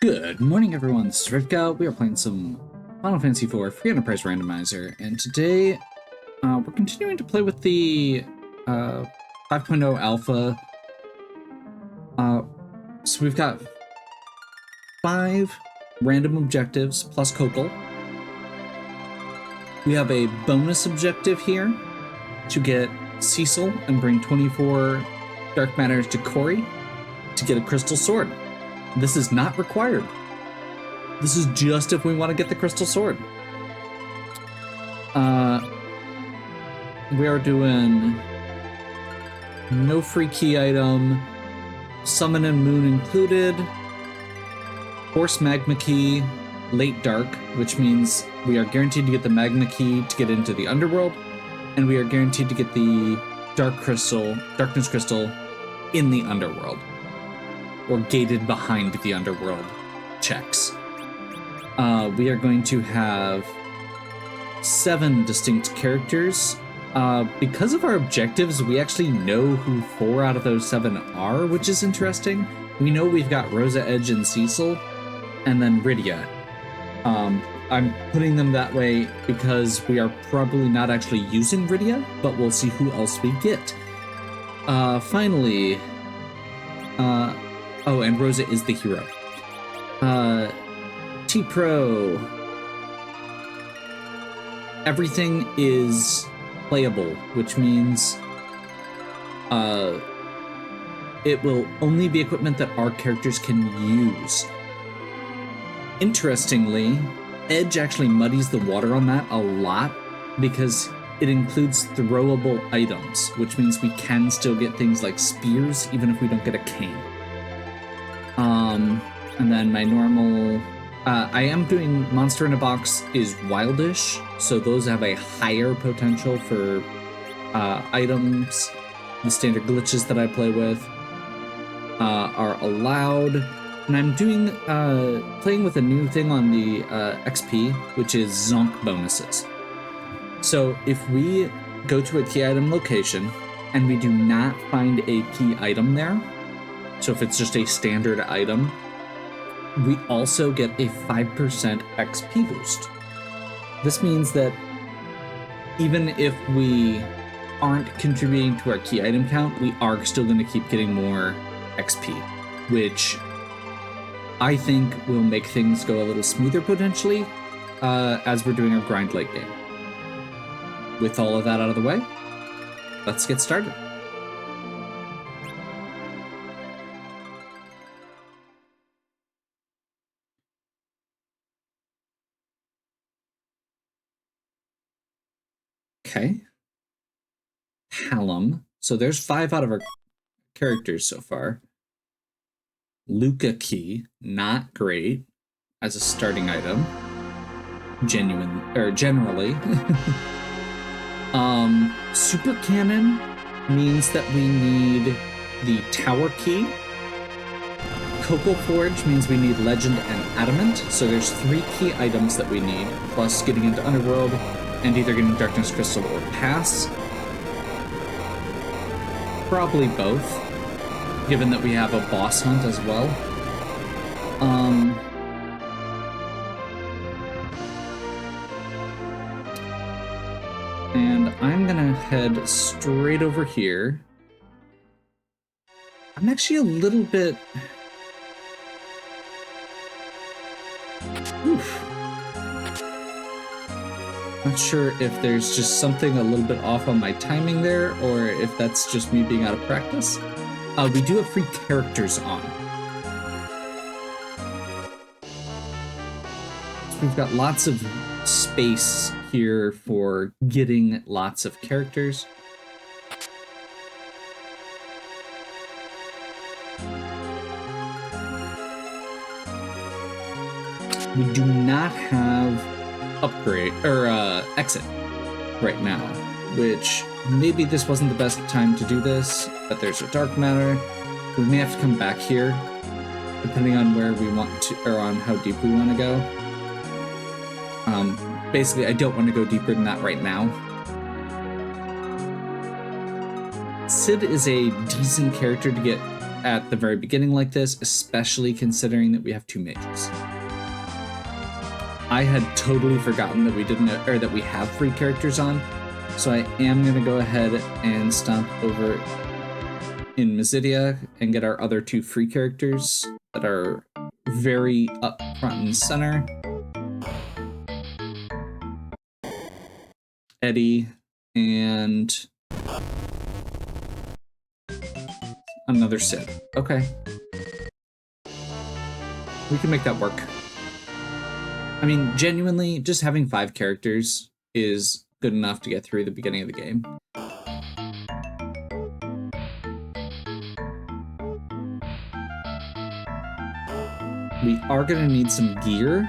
Good morning, everyone. This is Rivka. We are playing some Final Fantasy IV Free Enterprise Randomizer, and today we're continuing to play with the 5.0 alpha. So we've got 5 random objectives plus Kokol. We have a bonus objective here to get Cecil and bring 24 dark matters to Corey to get a crystal sword. This is not required. This is just if we want to get the crystal sword. We are doing no free key item, summon and moon included, force magma key, late dark, which means we are guaranteed to get the magma key to get into the underworld, and we are guaranteed to get the darkness crystal in the underworld, or gated behind the underworld checks. We are going to have 7 distinct characters. Because of our objectives, we actually know who 4 out of those 7 are, which is interesting. We know we've got Rosa, Edge, and Cecil, and then Rydia. I'm putting them that way because we are probably not actually using Rydia, but we'll see who else we get. Finally, oh, and Rosa is the hero. T-Pro. Everything is playable, which means it will only be equipment that our characters can use. Interestingly, Edge actually muddies the water on that a lot because it includes throwable items, which means we can still get things like spears even if we don't get a cane. And then my normal... I am doing Monster in a Box is Wildish, so those have a higher potential for items. The standard glitches that I play with are allowed. And I'm doing playing with a new thing on the XP, which is Zonk bonuses. So if we go to a key item location and we do not find a key item there, so if it's just a standard item, we also get a 5% XP boost. This means that even if we aren't contributing to our key item count, we are still going to keep getting more XP, which I think will make things go a little smoother potentially as we're doing our grind late game. With all of that out of the way, let's get started. Okay. Hallam. So there's 5 out of our characters so far. Luca key, not great as a starting item. Generally. Super cannon means that we need the tower key. Kokol Forge means we need legend and adamant. So there's 3 key items that we need, plus getting into underworld and either getting darkness crystal or pass. Probably both, given that we have a boss hunt as well. And I'm gonna head straight over here. I'm actually a little bit... Oof. Not sure if there's just something a little bit off on my timing there, or if that's just me being out of practice. We do have free characters on. So we've got lots of space here for getting lots of characters. We do not have upgrade or exit right now, which maybe this wasn't the best time to do this, but there's a dark matter. We may have to come back here depending on where we want to, or on how deep we want to go. Basically, I don't want to go deeper than that right now. Sid is a decent character to get at the very beginning like this, especially considering that we have 2 mages. I had totally forgotten that we didn't, or that we have free characters on, so I am going to go ahead and stomp over in Mysidia and get our other 2 free characters that are very up front and center. Eddie and another Sid. Okay. We can make that work. I mean, genuinely, just having 5 characters is good enough to get through the beginning of the game. We are going to need some gear.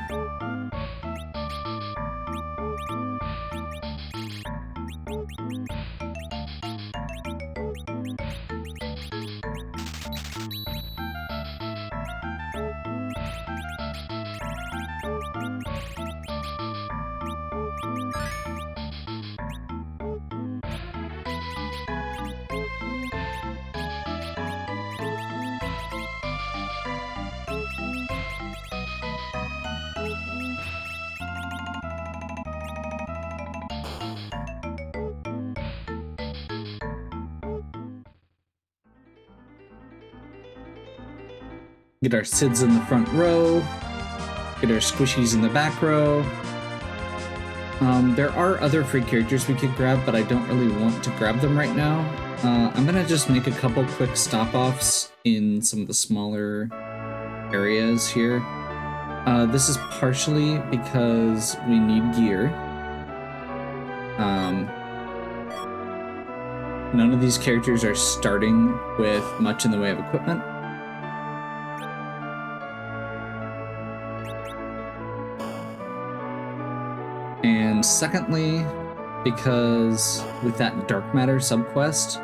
Get our Sids in the front row. Get our Squishies in the back row. There are other free characters we could grab, but I don't really want to grab them right now. I'm gonna just make a couple quick stop-offs in some of the smaller areas here. This is partially because we need gear. None of these characters are starting with much in the way of equipment. And secondly, because with that Dark Matter subquest,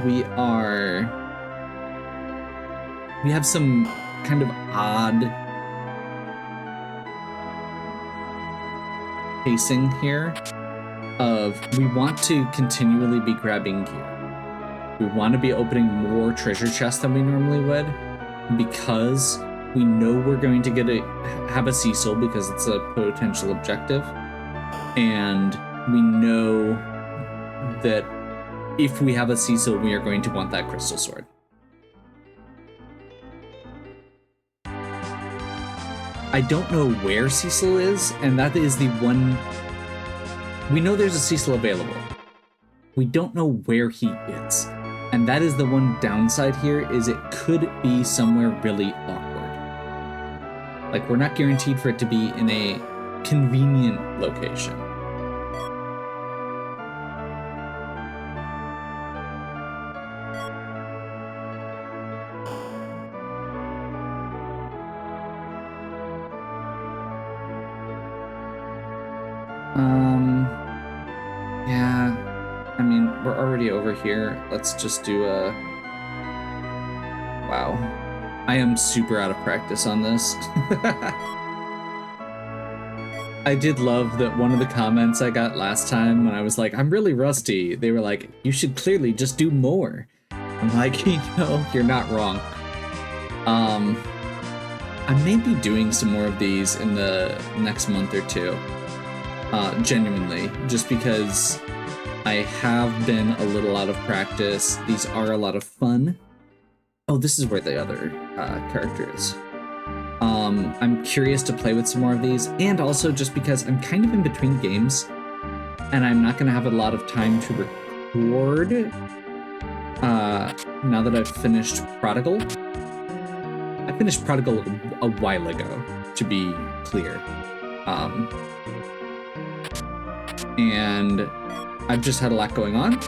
we have some kind of odd pacing here of we want to continually be grabbing gear. We want to be opening more treasure chests than we normally would because we know we're going to have a Cecil because it's a potential objective, and we know that if we have a Cecil, we are going to want that crystal sword. I don't know where Cecil is, and that is the one. We know there's a Cecil available. We don't know where he is, and that is the one downside here. Is it could be somewhere really awkward. Like, we're not guaranteed for it to be in a convenient location. Yeah, I mean, we're already over here. Let's just do a... Wow. I am super out of practice on this. I did love that one of the comments I got last time when I was like, I'm really rusty. They were like, you should clearly just do more. I'm like, you're not wrong. I may be doing some more of these in the next month or two. Genuinely, just because I have been a little out of practice. These are a lot of fun. Oh, this is where the other character is. I'm curious to play with some more of these, and also just because I'm kind of in between games, and I'm not going to have a lot of time to record now that I've finished Prodigal. I finished Prodigal a while ago, to be clear. And I've just had a lot going on.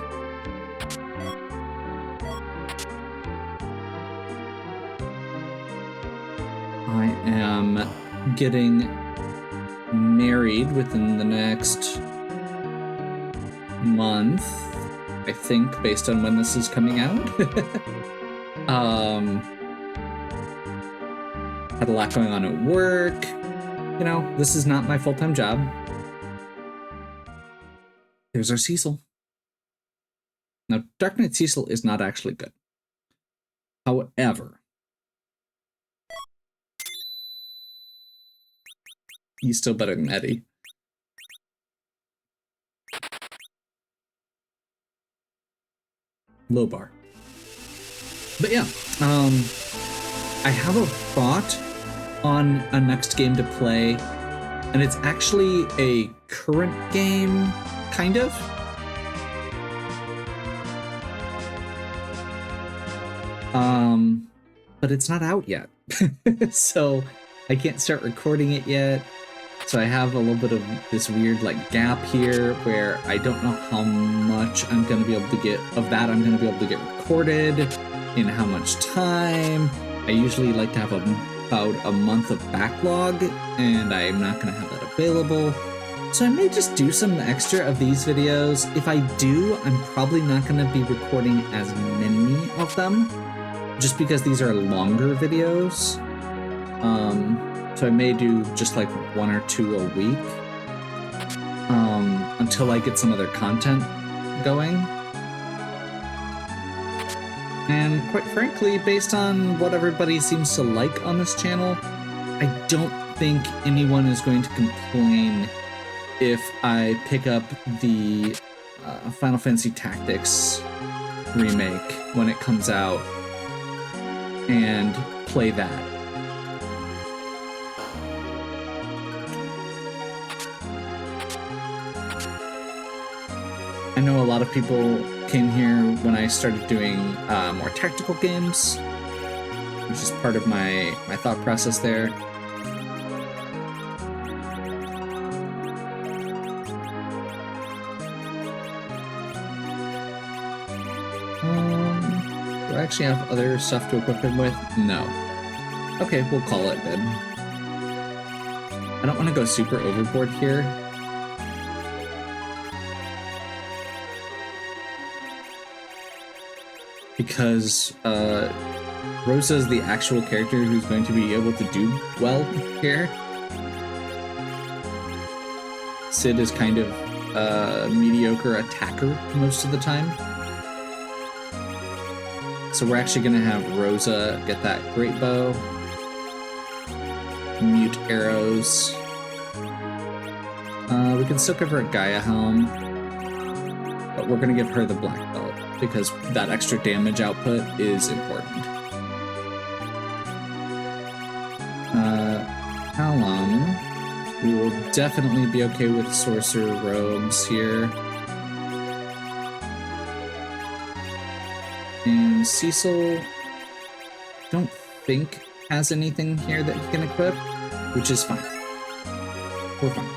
I am getting married within the next month, I think, based on when this is coming out. Had a lot going on at work. You know, this is not my full-time job. There's our Cecil. Now, Dark Knight Cecil is not actually good. However, he's still better than Eddie. Low bar. But yeah, I have a thought on a next game to play, and it's actually a current game, kind of. But it's not out yet. So I can't start recording it yet. So I have a little bit of this weird like gap here where I don't know how much I'm going to be able to get of that I'm going to be able to get recorded, in how much time. I usually like to have about a month of backlog, and I'm not going to have that available. So I may just do some extra of these videos. If I do, I'm probably not going to be recording as many of them, just because these are longer videos. So I may do just like 1 or 2 a week, until I get some other content going. And quite frankly, based on what everybody seems to like on this channel, I don't think anyone is going to complain if I pick up the Final Fantasy Tactics remake when it comes out and play that. I know a lot of people came here when I started doing more tactical games, which is part of my thought process there. Do I actually have other stuff to equip him with? No. Okay, we'll call it then. I don't want to go super overboard here. Because Rosa is the actual character who's going to be able to do well here. Sid is kind of a mediocre attacker most of the time. So we're actually going to have Rosa get that great bow, mute arrows. We can still give her a Gaia helm, but we're going to give her the black belt, because that extra damage output is important. Hallam, we will definitely be okay with sorcerer robes here. And Cecil, don't think has anything here that he can equip, which is fine. We're fine.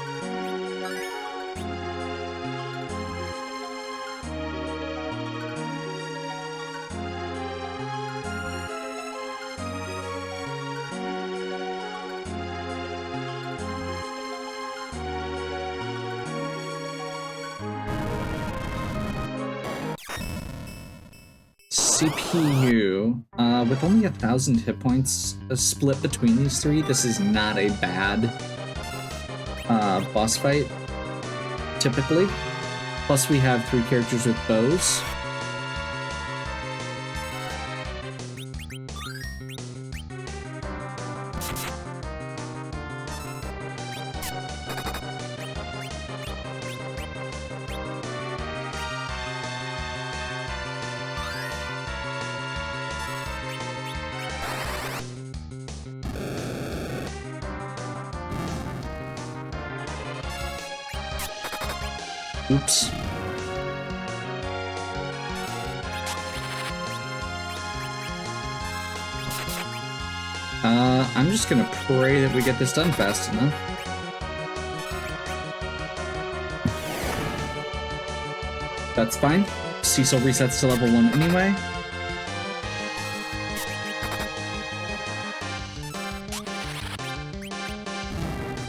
CPU, with only 1,000 hit points split between these three, this is not a bad boss fight, typically. Plus we have 3 characters with bows. Oops. I'm just gonna pray that we get this done fast enough. That's fine. Cecil resets to level 1 anyway.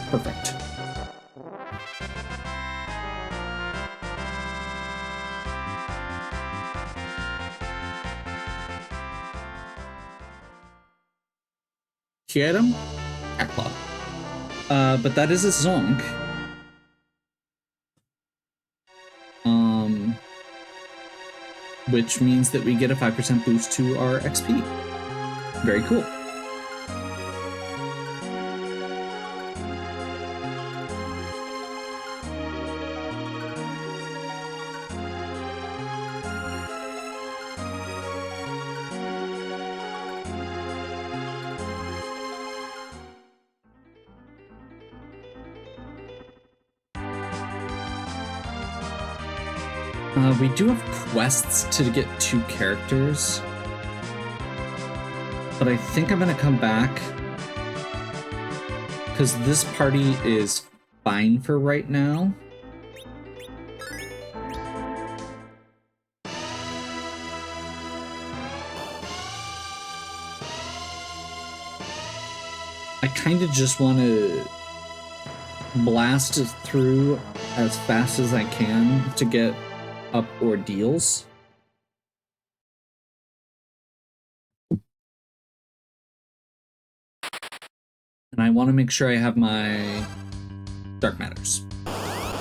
Perfect. Get him? Akla. But that is a zonk. which means that we get a 5% boost to our XP. Very cool. We do have quests to get 2 characters, but I think I'm gonna come back because this party is fine for right now. I kind of just want to blast it through as fast as I can to get up ordeals. And I want to make sure I have my dark matters.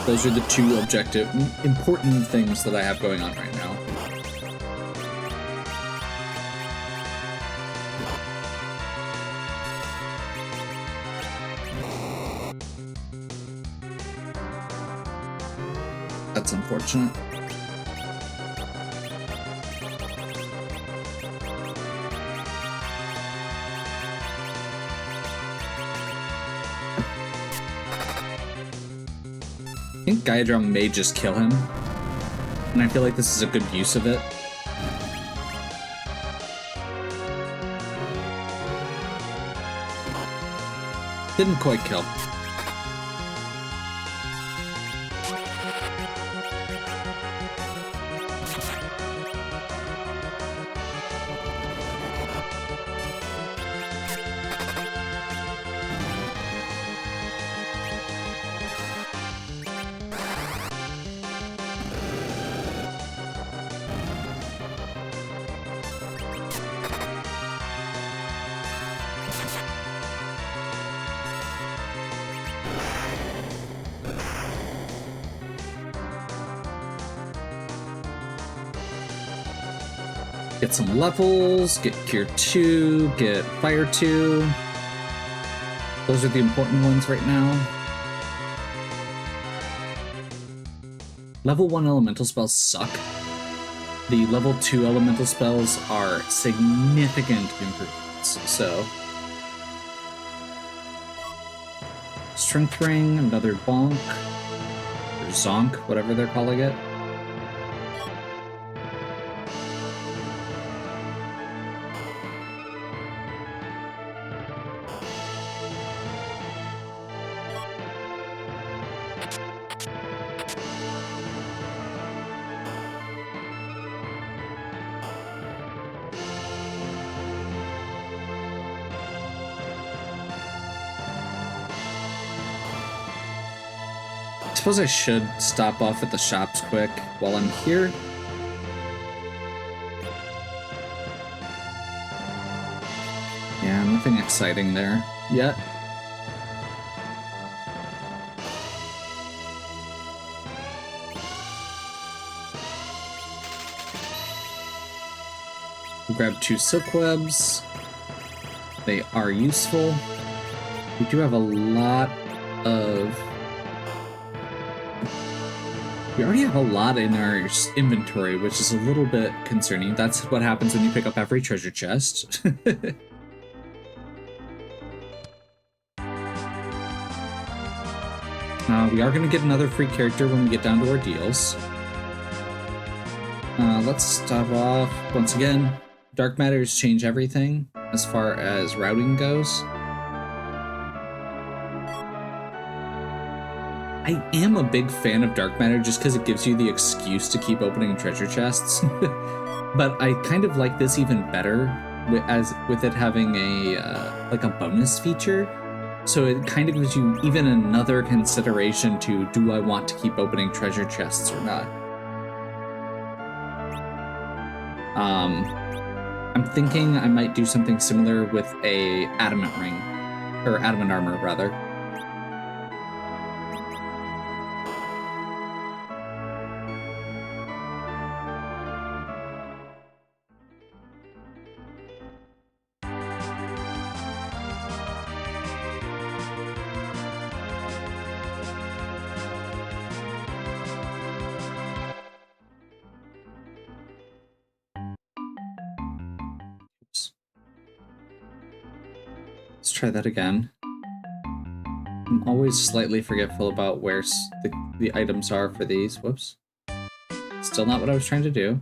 Those are the 2 important things that I have going on right now. That's unfortunate. I think Gaia Drum may just kill him, and I feel like this is a good use of it. Didn't quite kill. Get some levels, get Cure 2, get Fire 2. Those are the important ones right now. Level 1 elemental spells suck. The level 2 elemental spells are significant improvements, so... Strength Ring, another Bonk, or Zonk, whatever they're calling it. I suppose I should stop off at the shops quick while I'm here. Yeah, nothing exciting there yet. We'll grab 2 silk webs. They are useful. We do have a lot of... We already have a lot in our inventory, which is a little bit concerning. That's what happens when you pick up every treasure chest. We are going to get another free character when we get down to our deals. Let's stop off. Once again, dark matters change everything as far as routing goes. I am a big fan of dark matter just because it gives you the excuse to keep opening treasure chests. But I kind of like this even better with it having a like a bonus feature. So it kind of gives you even another consideration to, do I want to keep opening treasure chests or not? I'm thinking I might do something similar with a adamant ring, or adamant armor rather. Let's try that again. I'm always slightly forgetful about where the items are for these. Whoops. Still not what I was trying to do.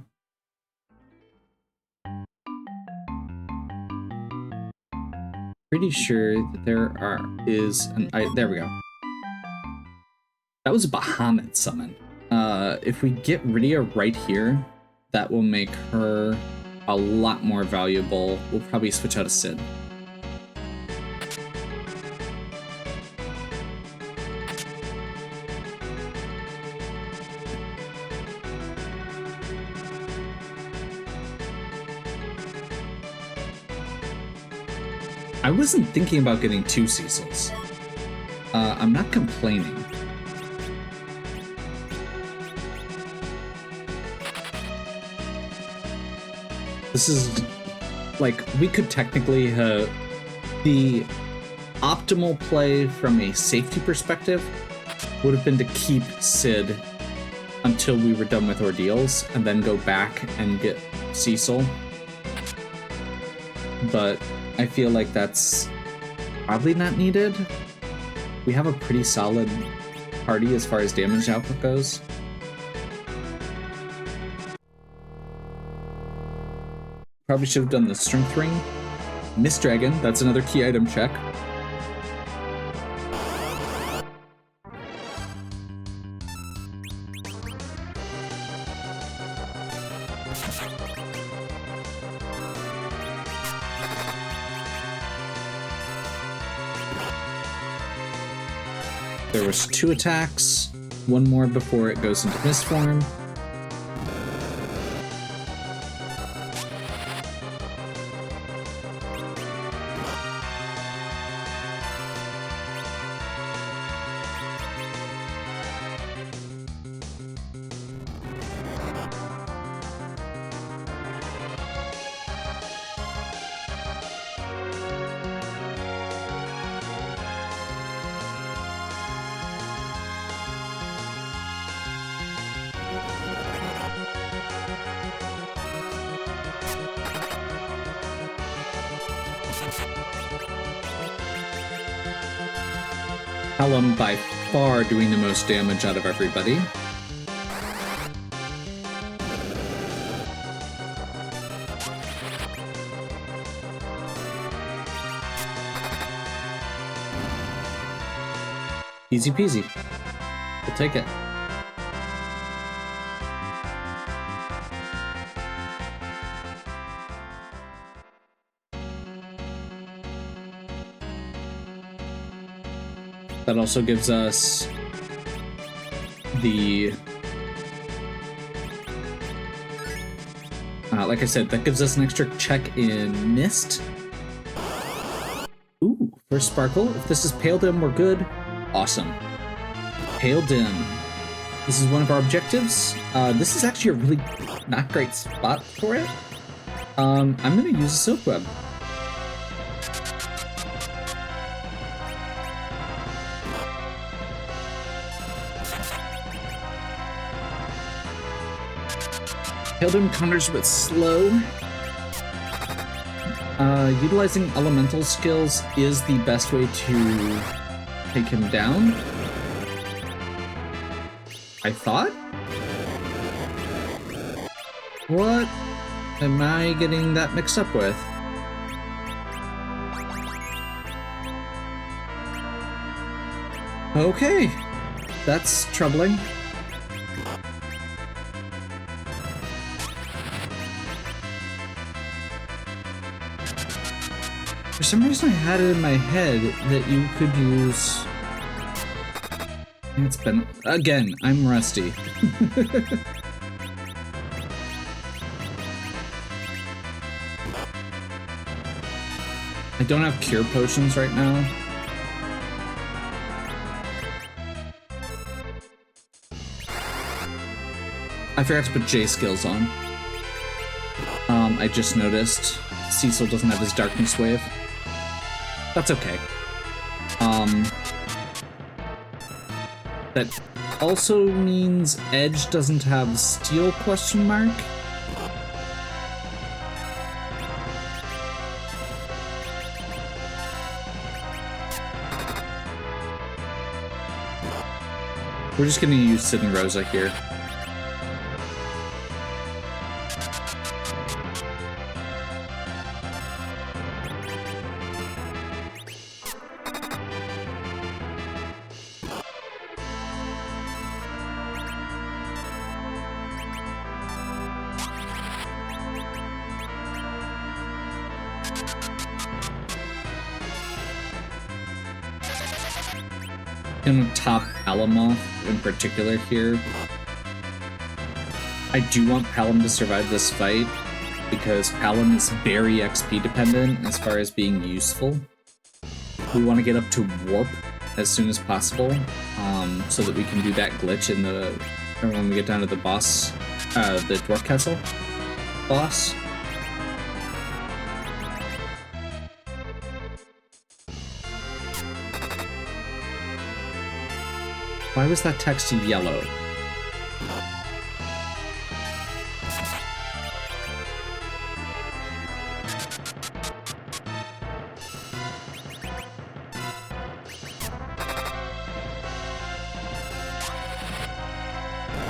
Pretty sure that there is an item. There we go. That was a Bahamut summon. If we get Rydia right here, that will make her a lot more valuable. We'll probably switch out a Sid. I wasn't thinking about getting 2 Cecils. I'm not complaining. This is, like, we could technically have the optimal play from a safety perspective would have been to keep Sid until we were done with ordeals and then go back and get Cecil. But I feel like that's probably not needed. We have a pretty solid party as far as damage output goes. Probably should have done the Strength Ring. Miss Dragon, that's another key item check. There was 2 attacks, 1 more before it goes into Mist form. Callum by far doing the most damage out of everybody. Easy peasy. We'll take it. That also gives us the... like I said, that gives us an extra check in Mist. Ooh, first Sparkle. If this is Pale Dim, we're good. Awesome. Pale Dim. This is one of our objectives. This is actually a really not great spot for it. I'm going to use a Silk Web. Pale Dim counters with slow. Utilizing elemental skills is the best way to take him down. I thought? What am I getting that mixed up with? Okay, that's troubling. For some reason I had it in my head that you could use... It's been... Again, I'm rusty. I don't have cure potions right now. I forgot to put J skills on. I just noticed Cecil doesn't have his Darkness Wave. That's okay. That also means Edge doesn't have Steel question mark. We're just gonna use Sid and Rosa here. I'm gonna top Palom in particular here. I do want Palom to survive this fight because Palom is very XP dependent as far as being useful. We want to get up to Warp as soon as possible, so that we can do that glitch in the when we get down to the boss, the Dwarf Castle boss. Why was that text yellow?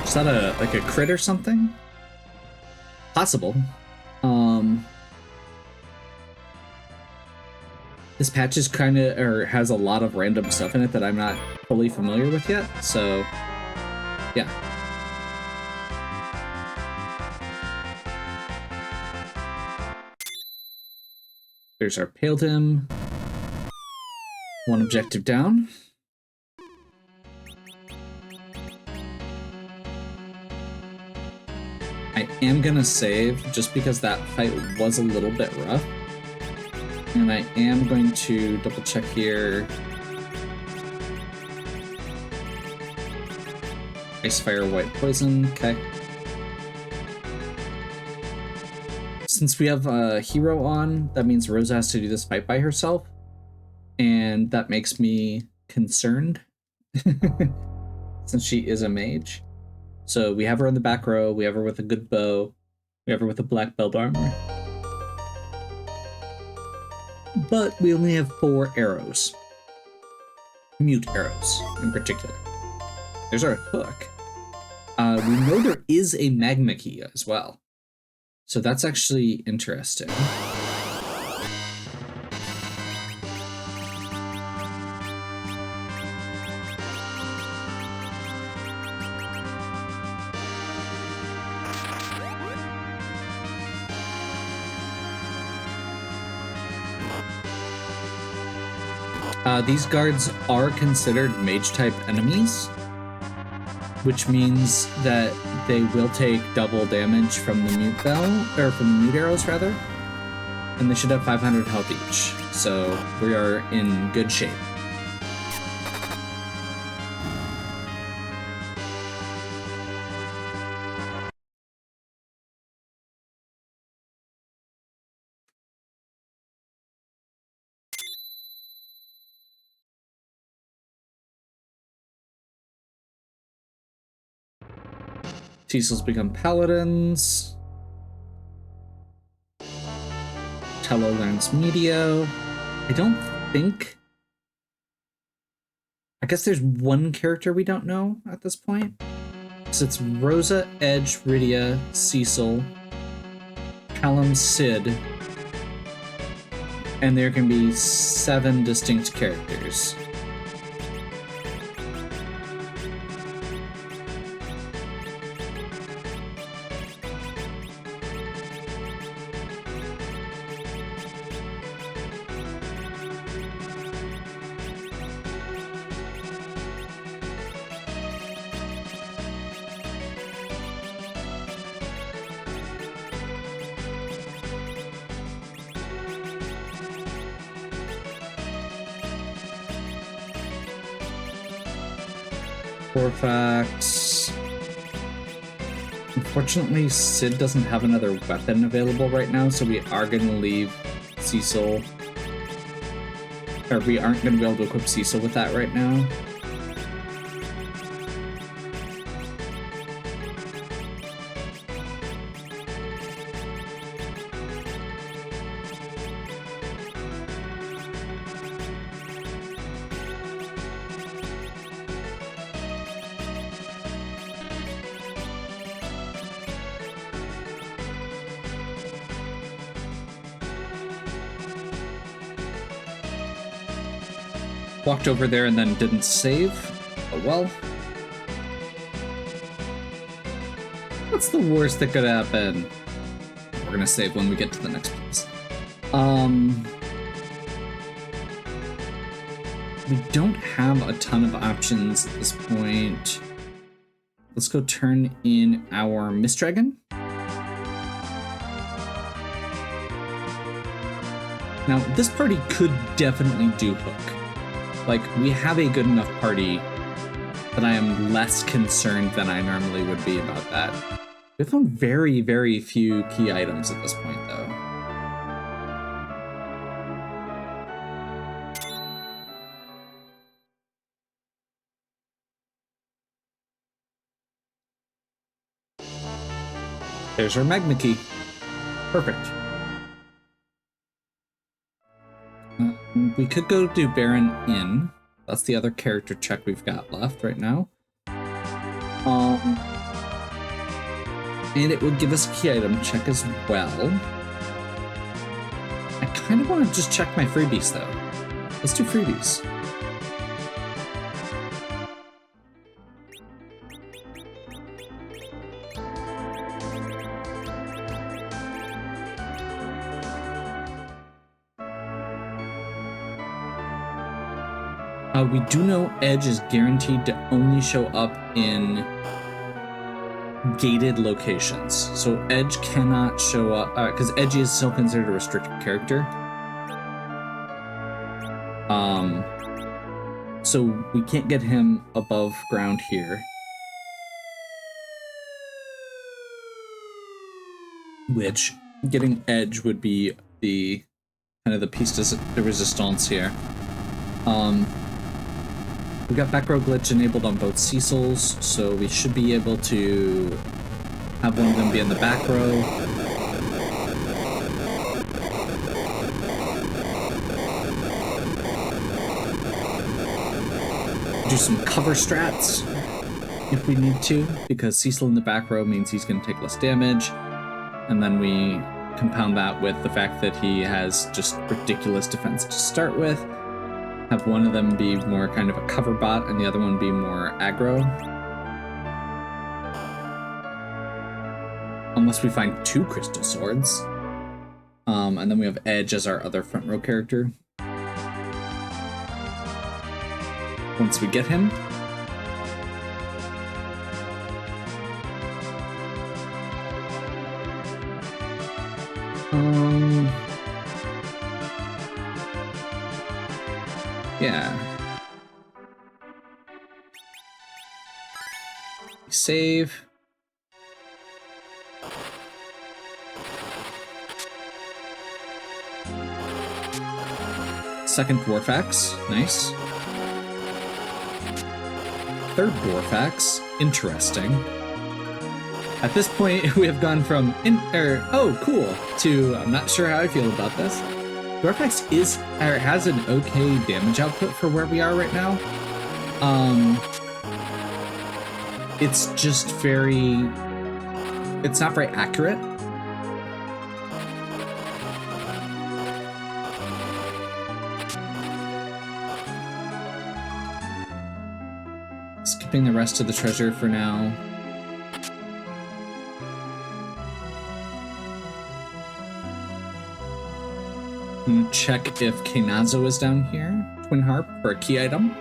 Is that like a crit or something? Possible. This patch is kind of, or has a lot of random stuff in it that I'm not fully familiar with yet, so yeah. There's our Paladin. One objective down. I am gonna save just because that fight was a little bit rough. And I am going to double check here. Ice, fire, white poison. Okay. Since we have a hero on, that means Rosa has to do this fight by herself. And that makes me concerned. Since she is a mage. So we have her in the back row. We have her with a good bow. We have her with a black belt armor. But we only have 4 arrows. Mute arrows, in particular. There's our hook. We know there is a magma key as well. So that's actually interesting. These guards are considered mage-type enemies, which means that they will take double damage from the mute bell, or from the mute arrows rather, and they should have 500 health each. So we are in good shape. Cecil's become paladins. Tello learns Medio. I don't think... I guess there's one character we don't know at this point. So it's Rosa, Edge, Rydia, Cecil, Palom, Sid. And there can be 7 distinct characters. Facts. Unfortunately, Sid doesn't have another weapon available right now, so we are going to leave Cecil. Or we aren't going to be able to equip Cecil with that right now. walked over there and then didn't save. Oh well. What's the worst that could happen? We're gonna save when we get to the next place. We don't have a ton of options at this point. Let's go turn in our Mist Dragon. Now, this party could definitely do Hook. Like, we have a good enough party that I am less concerned than I normally would be about that. We've found very, very few key items at this point, though. There's our Magma Key. Perfect. We could go do Baron Inn. That's the other character check we've got left right now. And it would give us a key item check as well. I kind of want to just check my freebies though. Let's do freebies. We do know Edge is guaranteed to only show up in gated locations. So Edge cannot show up, because Edge is still considered a restricted character. So we can't get him above ground here. Which, getting Edge would be the kind of the piece de resistance here. We've got back row glitch enabled on both Cecils, so we should be able to have one of them be in the back row. Do some cover strats if we need to, because Cecil in the back row means he's going to take less damage, and then we compound that with the fact that he has just ridiculous defense to start with. Have one of them be more kind of a cover bot and the other one be more aggro. Unless we find two crystal swords. And then we have Edge as our other front row character. Once we get him. Yeah. Save. Second Dwarf Axe. Nice. Third Dwarf Axe. Interesting. At this point, we have gone from oh, cool, to I'm not sure how I feel about this. Dwarf Axe has an okay damage output for where we are right now. It's just it's not very accurate. Skipping the rest of the treasure for now. I'm gonna check if Keinazo is down here. Twin Harp for a key item.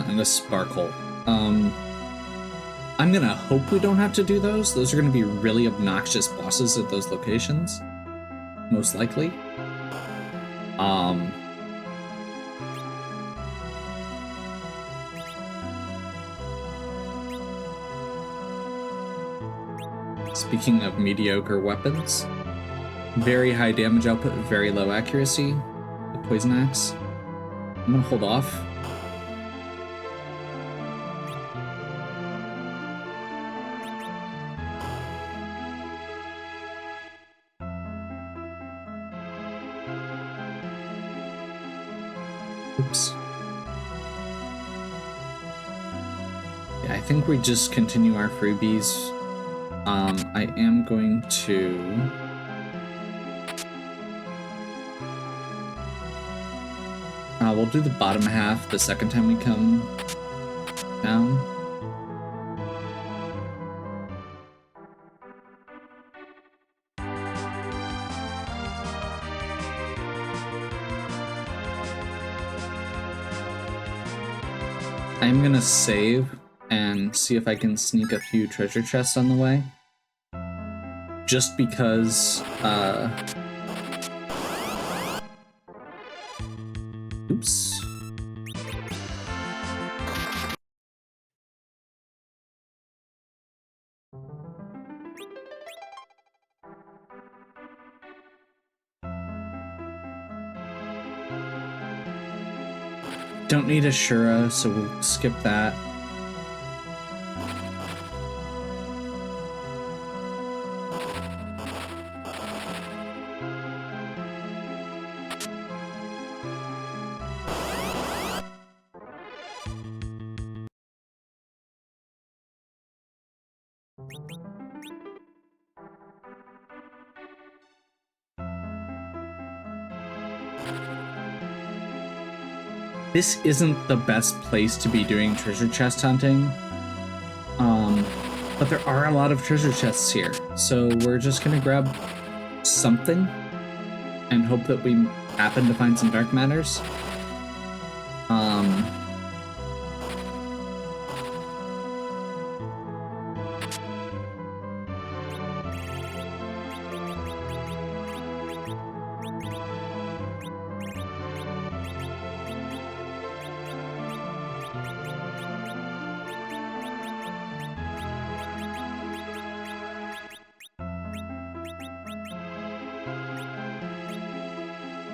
And a Sparkle. I'm gonna hope we don't have to do those. Those are gonna be really obnoxious bosses at those locations. Most likely. Speaking of mediocre weapons, very high damage output, very low accuracy. The poison axe. I'm gonna hold off. Oops. Yeah, I think we just continue our freebies. I am going to... we'll do the bottom half the second time we come down. I'm gonna save and see if I can sneak a few treasure chests on the way. Just because, oops. Don't need a Shura, so we'll skip that. This isn't the best place to be doing treasure chest hunting, but there are a lot of treasure chests here, so we're just gonna grab something and hope that we happen to find some dark matters.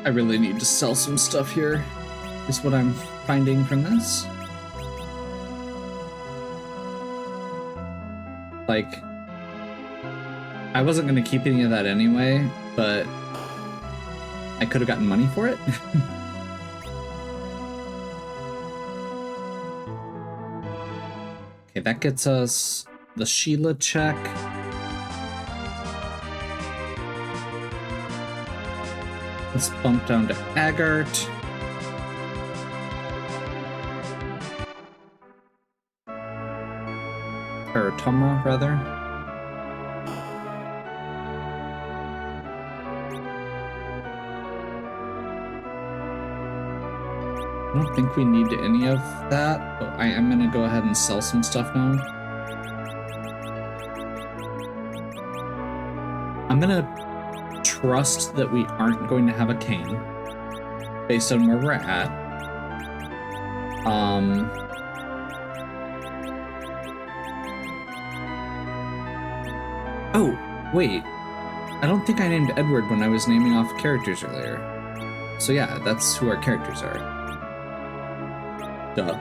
I really need to sell some stuff here, is what I'm finding from this. Like, I wasn't going to keep any of that anyway, but I could have gotten money for it. Okay, that gets us the Sheila check. Let's bump down to Agart. Or Tomra, rather. I don't think we need any of that, but I am going to go ahead and sell some stuff now. I'm going to trust that we aren't going to have a cane based on where we're at. Oh, wait. I don't think I named Edward when I was naming off characters earlier. So yeah, that's who our characters are. Duh.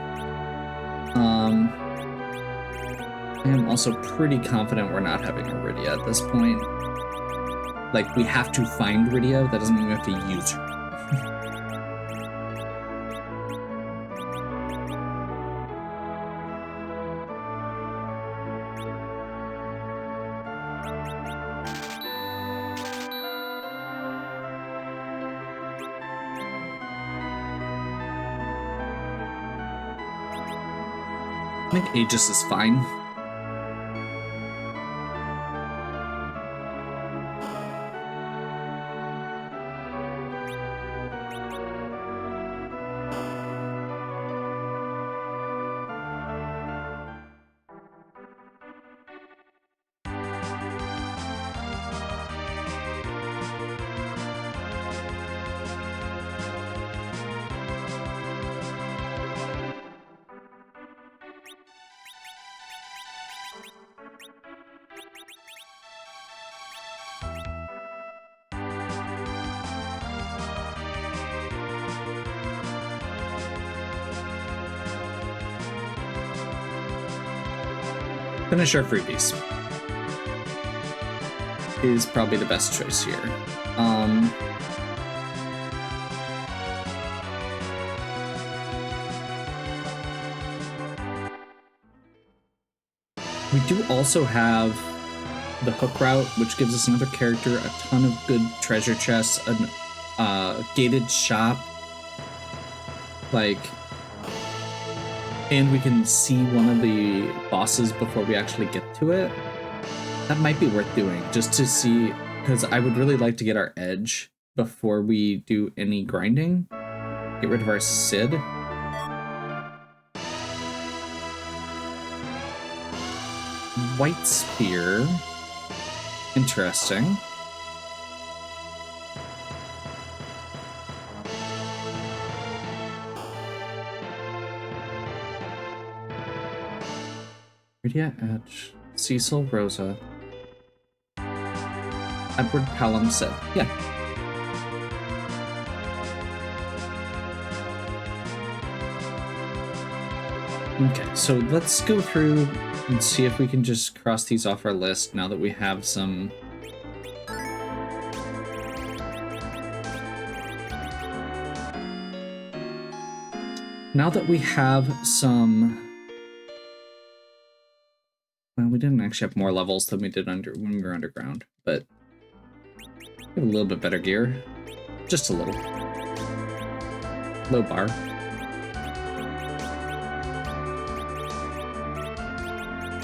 I am also pretty confident we're not having Iridia at this point. Like, we have to find Iridia, that doesn't mean we have to use her. I think Aegis is fine. Finish our freebies is probably the best choice here. We do also have the hook route, which gives us another character, a ton of good treasure chests, a gated shop, and we can see one of the bosses before we actually get to it. That might be worth doing, just to see, because I would really like to get our edge before we do any grinding. Get rid of our Sid. White Spear. Interesting. Rydia Edge. Cecil Rosa. Edward Pelham Sid. Yeah. Okay, so let's go through and see if we can just cross these off our list now that we have some... Now that we have some... Well, we didn't actually have more levels than we did when we were underground, but we have a little bit better gear. Just a little. Low bar.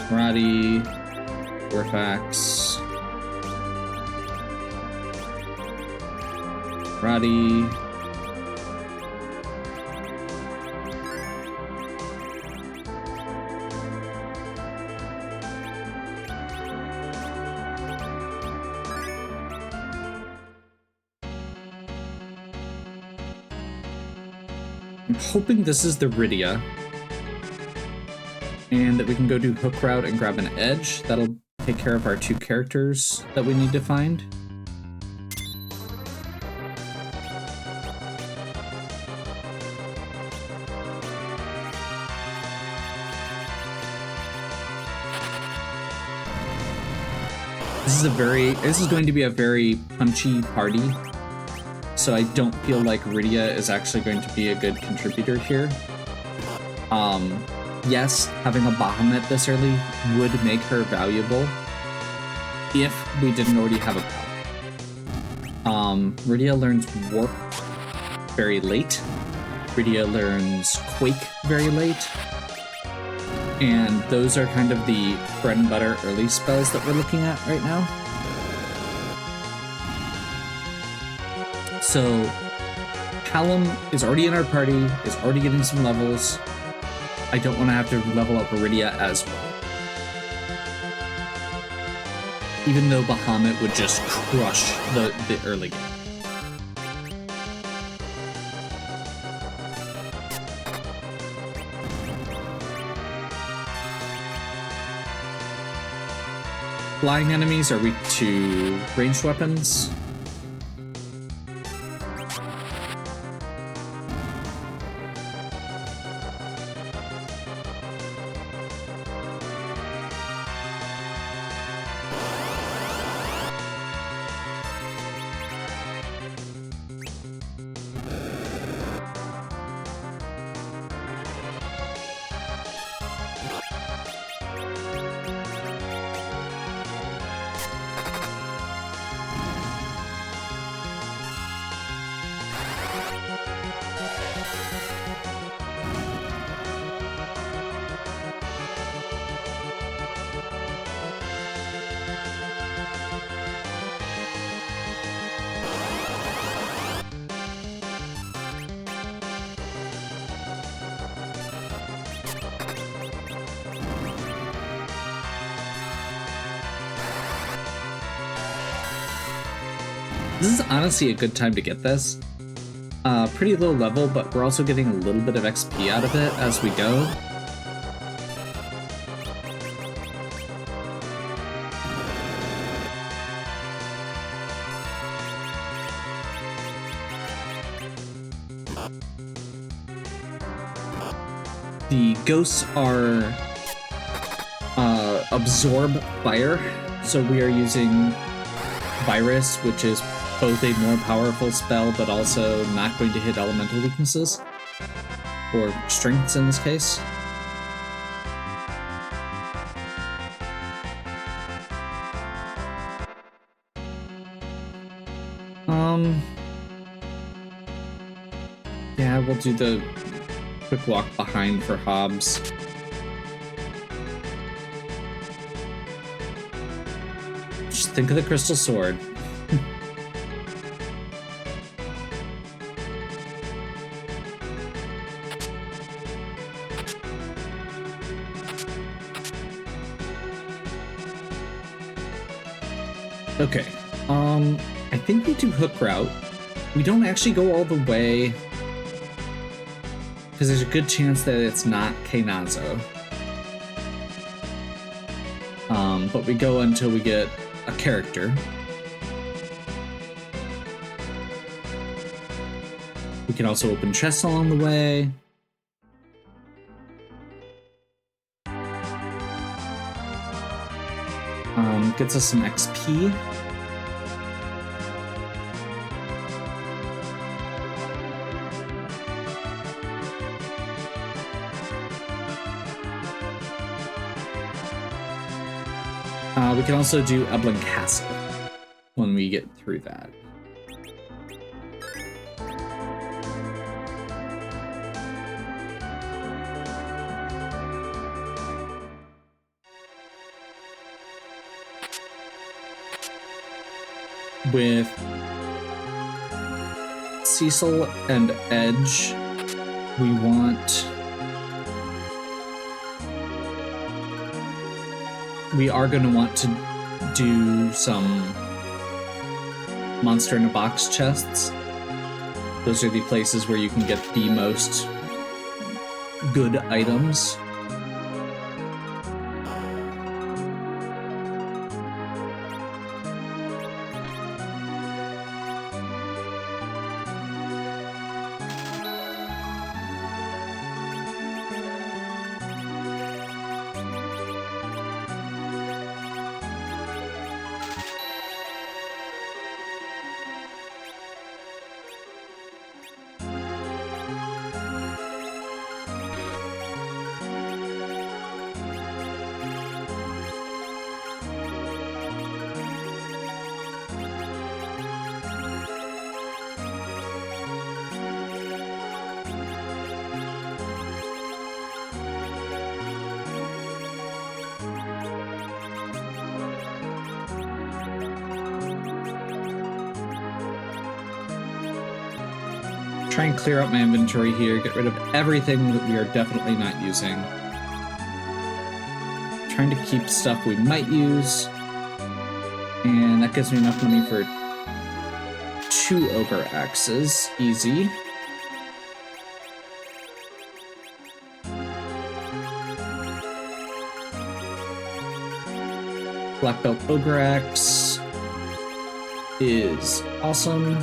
Karate, Warfax, Karate, I'm hoping this is the Rydia. And that we can go do hook route and grab an edge. That'll take care of our two characters that we need to find. This is going to be a very punchy party. So I don't feel like Rydia is actually going to be a good contributor here. Yes, having a Bahamut this early would make her valuable if we didn't already have a Pal. Rydia learns Warp very late. Rydia learns Quake very late. And those are kind of the bread and butter early spells that we're looking at right now. So, Callum is already in our party, is already getting some levels. I don't want to have to level up Rydia as well. Even though Bahamut would just crush the early game. Flying enemies are weak to ranged weapons. This is honestly a good time to get this. Pretty low level, but we're also getting a little bit of XP out of it as we go. The ghosts are absorb fire. So we are using Virus, which is both a more powerful spell, but also not going to hit elemental weaknesses. Or strengths in this case. Yeah, we'll do the quick walk behind for Hobbs. Just think of the crystal sword. Okay, I think we do hook route. We don't actually go all the way because there's a good chance that it's not Keinazo. But we go until we get a character. We can also open chests along the way. Gets us some XP. We can also do Eblin Castle when we get through that. With Cecil and Edge, we are going to want to do some monster in a box chests. Those are the places where you can get the most good items. Try and clear out my inventory here, get rid of everything that we are definitely not using. Trying to keep stuff we might use. And that gives me enough money for 2 ogre axes. Easy. Black belt ogre axe is awesome.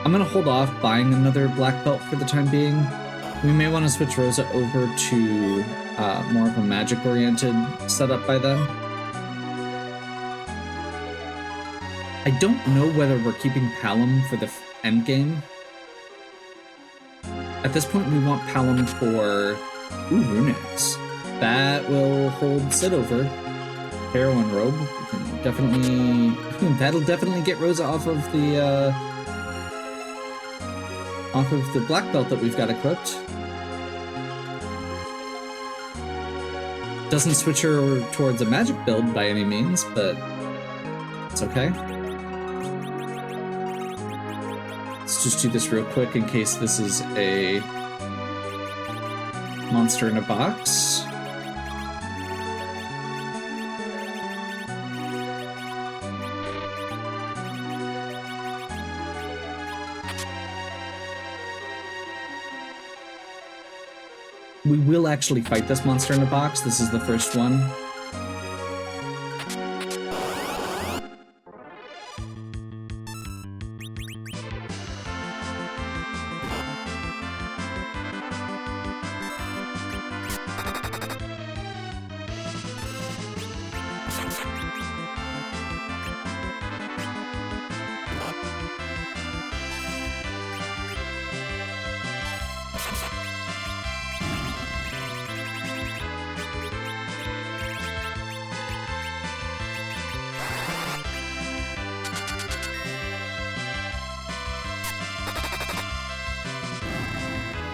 I'm gonna hold off buying another black belt for the time being. We may want to switch Rosa over to more of a magic-oriented setup by then. I don't know whether we're keeping Palom for the end game. At this point, we want Palom for Runex. That will hold Sid over. Heroine robe. We can definitely that'll definitely get Rosa off of the black belt that we've got equipped. Doesn't switch her towards a magic build by any means, but it's okay. Let's just do this real quick in case this is a monster in a box. we will actually fight this monster in a box. This is the first one.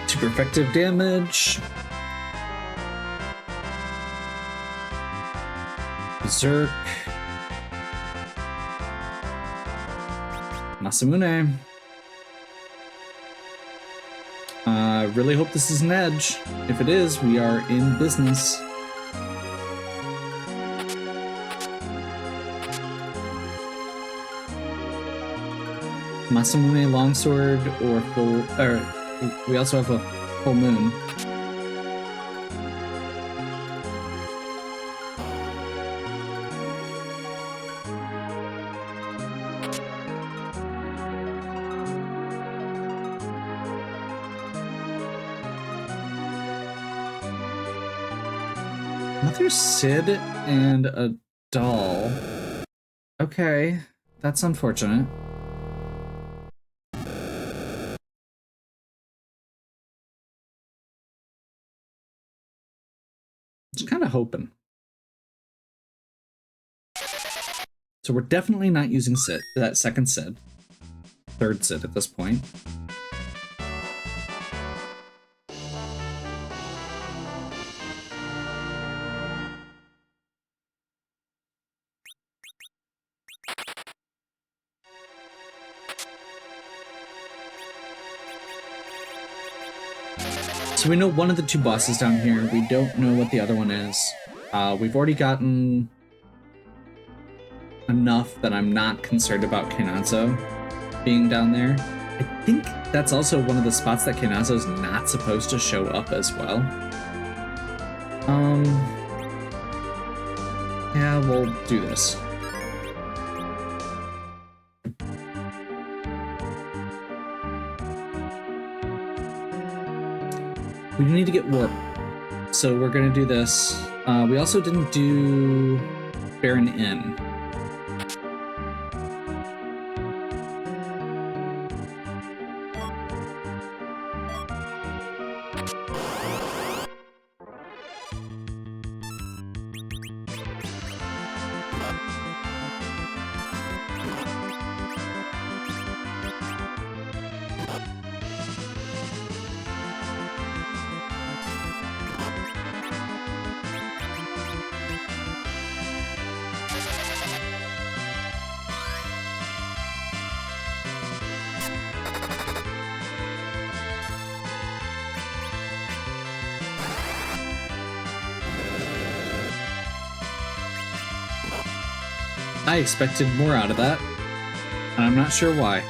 Super effective damage. Berserk. Masamune. Really hope this is an edge. If it is, we are in business. Masamune longsword or full, or we also have a full moon. Another Sid and a doll. Okay, that's unfortunate. Just kind of hoping. So we're definitely not using Sid, that second Sid. Third Sid at this point. So we know one of the two bosses down here. We don't know what the other one is. We've already gotten enough that I'm not concerned about Keinazo being down there. I think that's also one of the spots that Keinazo's not supposed to show up as well. Yeah, we'll do this. We need to get warp, so we're gonna do this. We also didn't do Baron Inn. I expected more out of that, and I'm not sure why.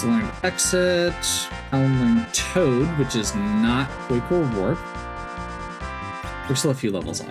Learn exit, learn Toad, which is not Quake or Warp. We're still a few levels off.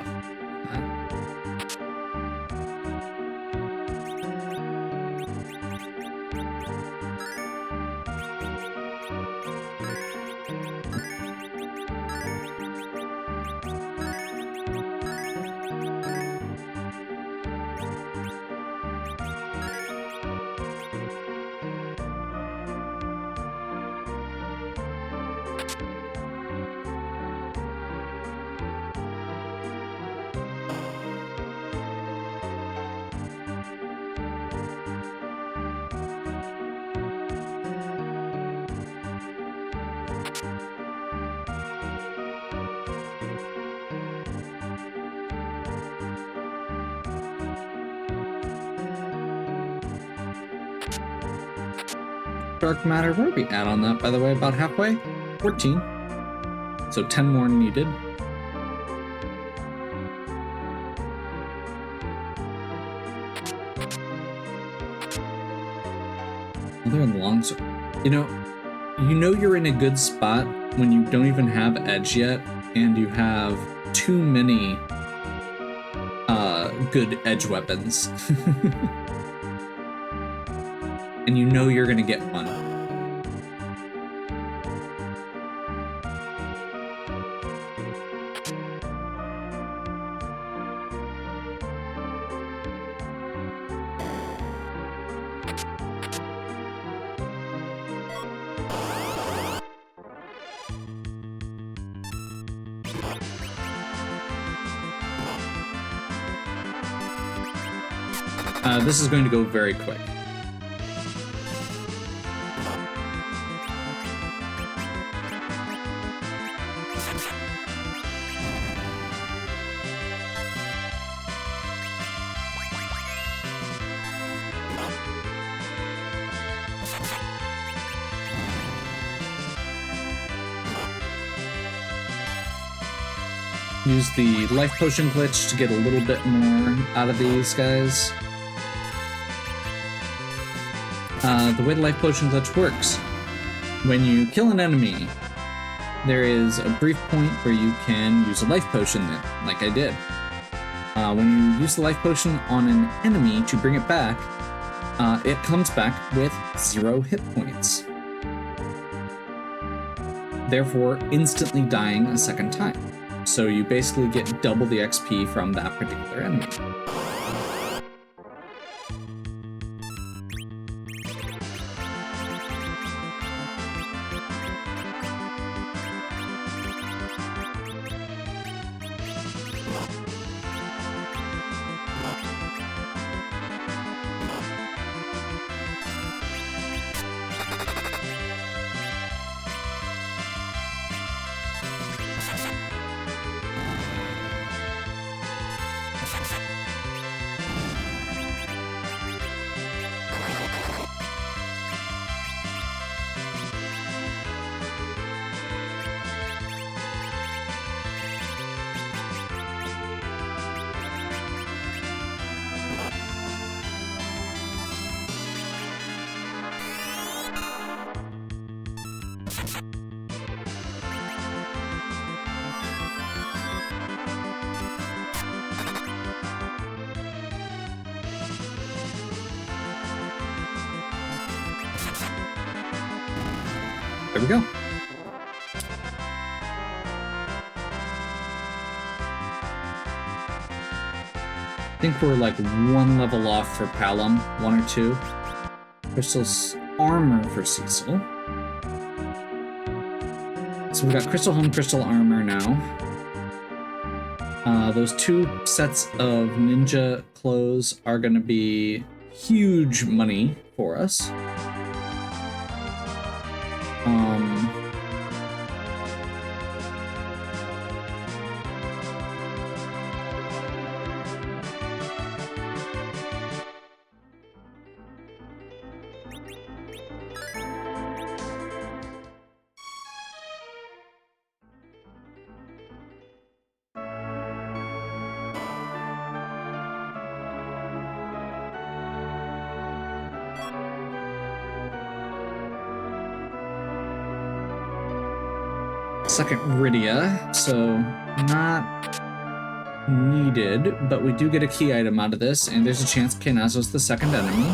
dark matter. Where are we at on that, by the way? About halfway? 14. So 10 more needed. They're in the long sword. You know you're in a good spot when you don't even have edge yet, and you have too many good edge weapons. And you know you're gonna get one. This is going to go very quick. Use the life potion glitch to get a little bit more out of these guys. The way the life potion glitch works, when you kill an enemy, there is a brief point where you can use a life potion, like I did. When you use the life potion on an enemy to bring it back, it comes back with 0 hit points. Therefore, instantly dying a second time. So you basically get double the XP from that particular enemy. There we go. I think we're like 1 level off for Palom, 1 or 2. Crystal's armor for Cecil. So we've got Crystal Helm, Crystal Armor now. Those 2 sets of ninja clothes are going to be huge money for us. Second Rydia, so not needed, but we do get a key item out of this, and there's a chance Kanazo's the second enemy.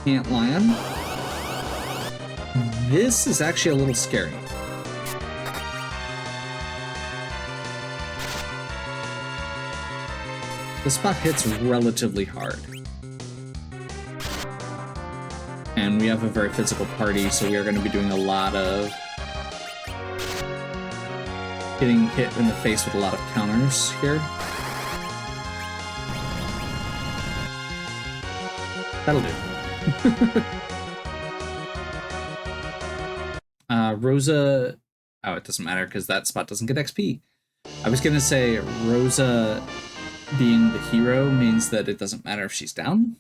Antlion. This is actually a little scary. The spot hits relatively hard. And we have a very physical party, so we are going to be doing a lot of getting hit in the face with a lot of counters here. That'll do. Rosa... Oh, it doesn't matter because that spot doesn't get XP. I was gonna say Rosa being the hero means that it doesn't matter if she's down,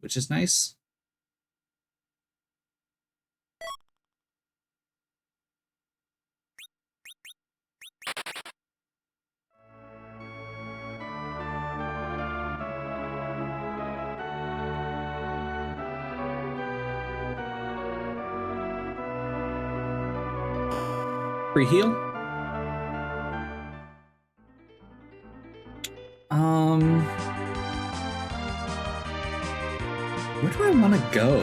which is nice. Free heal. Where do I want to go?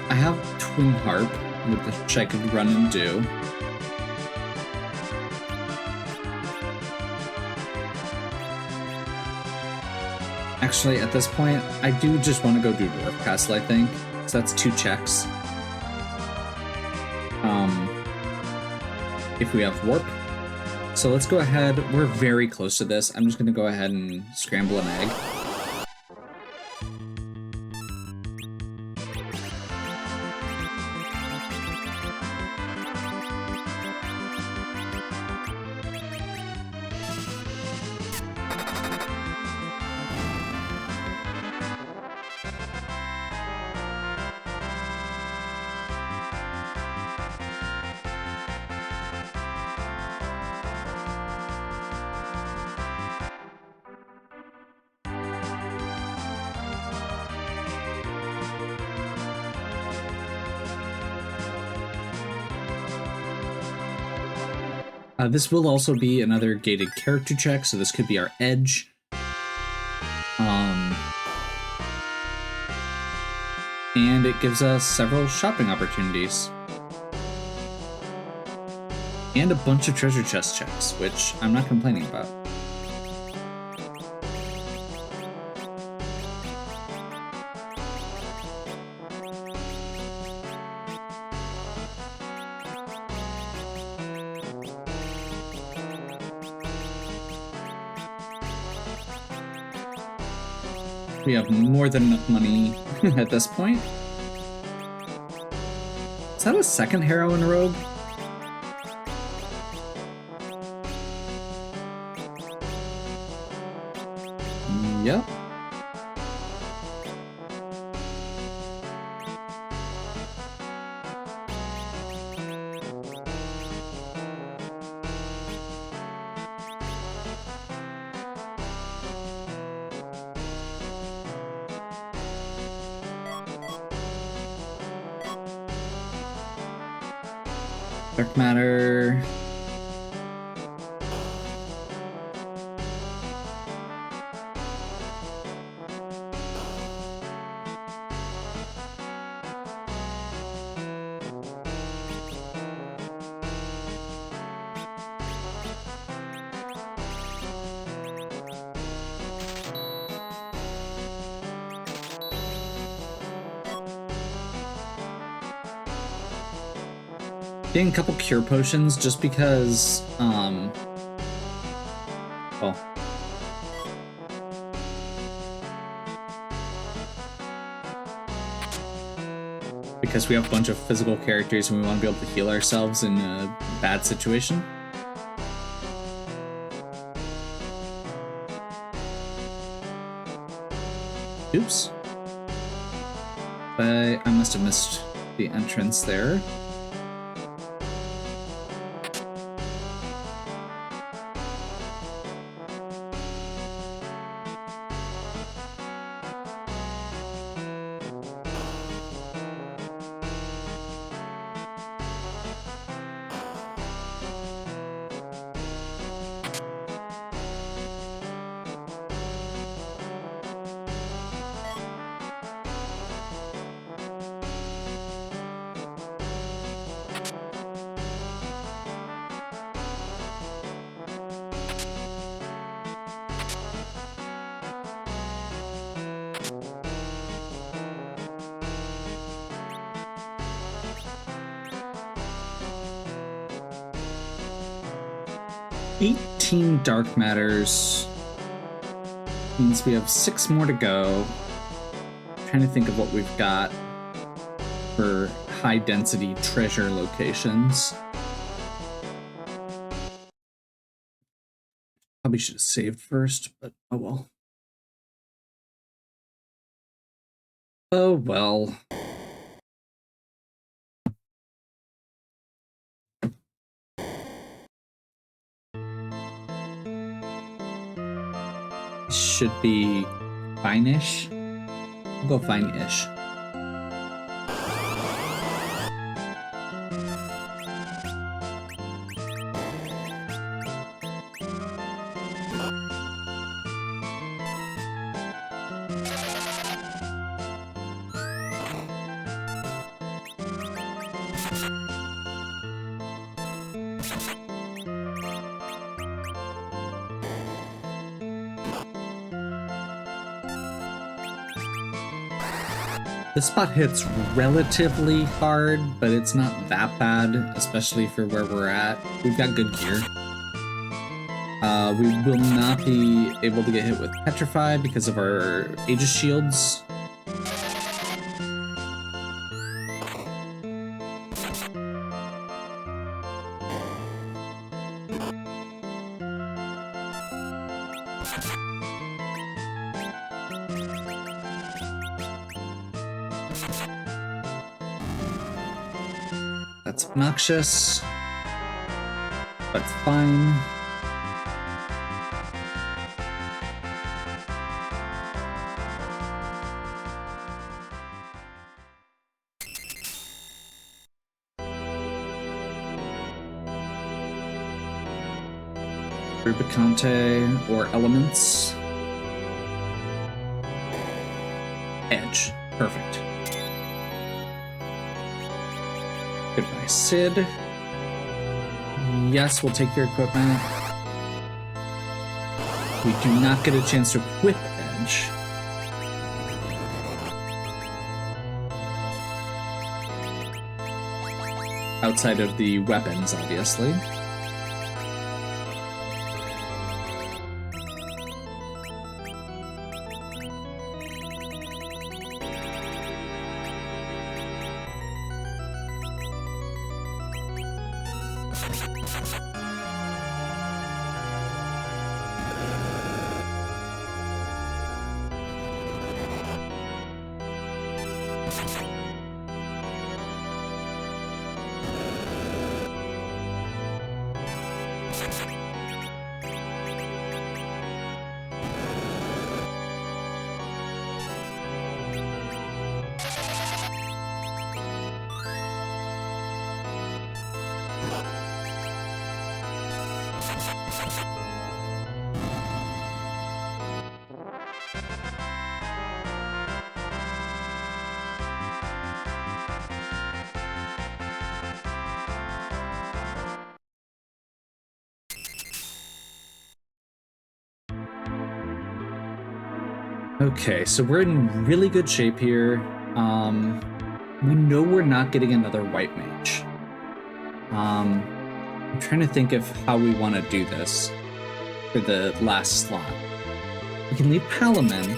I have Twin Harp, which I could run and do. Actually, at this point, I do just want to go do Dwarf Castle, I think. So that's 2 checks. If we have Warp. So let's go ahead. We're very close to this. I'm just going to go ahead and scramble an egg. This will also be another gated character check, so this could be our edge. And it gives us several shopping opportunities. And a bunch of treasure chest checks, which I'm not complaining about. We have more than enough money at this point. Is that a second heroine rogue? Yep. Dark matter. Getting a couple cure potions just because, well, because we have a bunch of physical characters and we want to be able to heal ourselves in a bad situation. Oops. I must have missed the entrance there. Dark matters. Means we have 6 more to go. Trying to think of what we've got for high density treasure locations. Probably should have saved first, but oh well. Oh well. Should be fine-ish. We'll go fine-ish. This spot hits relatively hard, but it's not that bad, especially for where we're at. We've got good gear. We will not be able to get hit with Petrify because of our Aegis shields. That's obnoxious. That's fine. Rubicante or elements. Edge. Perfect. Goodbye, Sid. Yes, we'll take your equipment. We do not get a chance to equip Edge. Outside of the weapons, obviously. Okay, so we're in really good shape here. We know we're not getting another white mage. I'm trying to think of how we want to do this for the last slot. We can leave Palom in,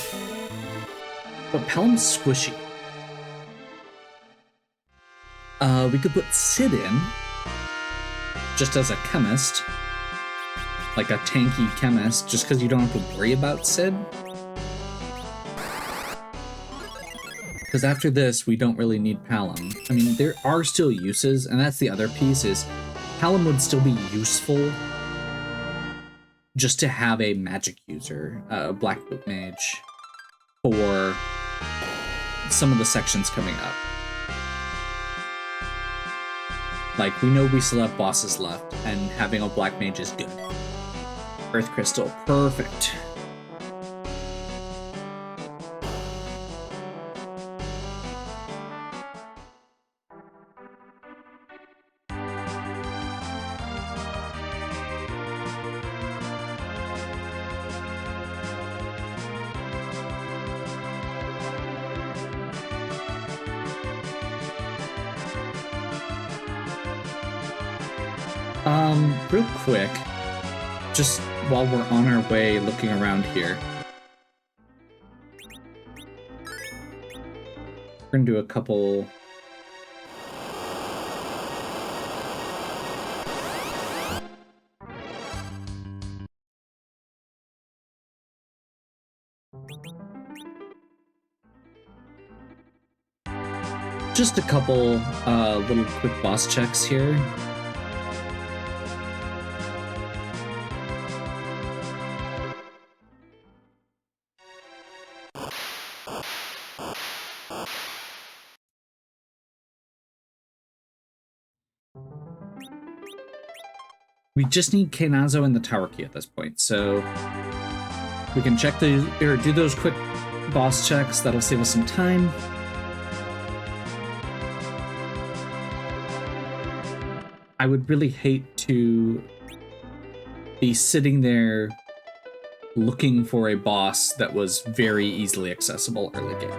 but Palom's squishy. We could put Sid in, just as a chemist. Like a tanky chemist, just because you don't have to worry about Sid. Because after this, we don't really need Palom. I mean, there are still uses, and that's the other piece, is Palom would still be useful just to have a magic user, a Black Book Mage, for some of the sections coming up. Like, we know we still have bosses left, and having a Black Mage is good. Earth Crystal, perfect. Real quick, just while we're on our way looking around here, gonna do a couple. Just a couple little quick boss checks here. We just need Keinazo and the tower key at this point, so we can check or do those quick boss checks. That'll save us some time. I would really hate to be sitting there looking for a boss that was very easily accessible early game.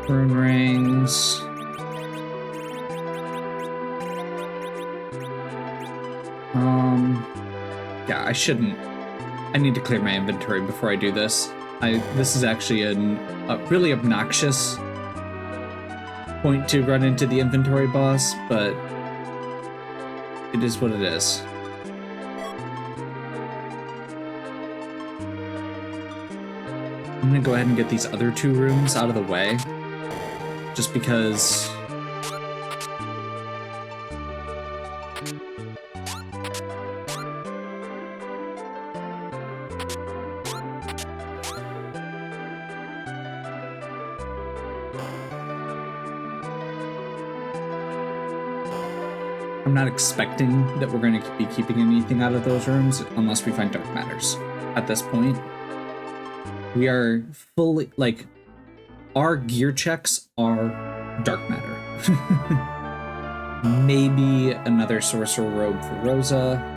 Rune rings. Yeah, I shouldn't. I need to clear my inventory before I do this. This is actually a really obnoxious point to run into the inventory boss, but it is what it is. I'm gonna go ahead and get these other two rooms out of the way, just because I'm not expecting that we're going to be keeping anything out of those rooms unless we find dark matters. At this point, we are fully, like, our gear checks are dark matter. Maybe another sorcerer robe for Rosa.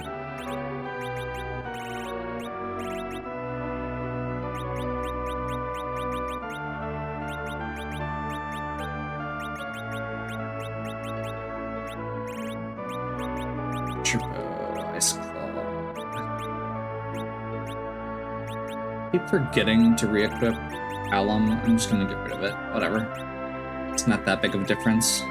Keep forgetting to re-equip Alum. I'm just gonna get rid of it. Whatever. It's not that big of a difference.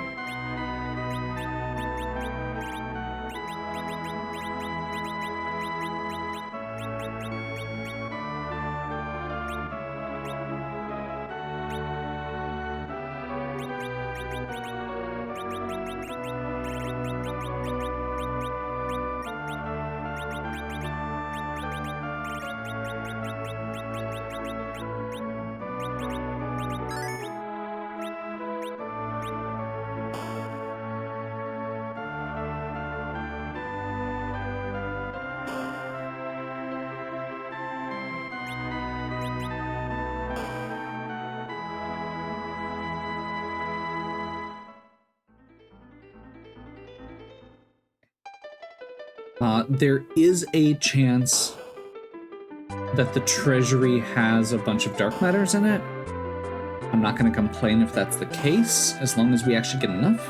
There is a chance that the treasury has a bunch of dark matters in it. I'm not going to complain if that's the case, as long as we actually get enough.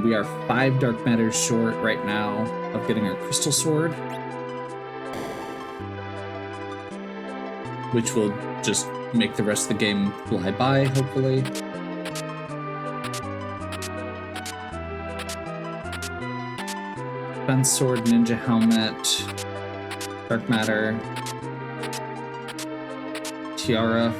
We are 5 dark matters short right now of getting our crystal sword, which will just make the rest of the game fly by, hopefully. Defense sword, ninja helmet, dark matter, tiara.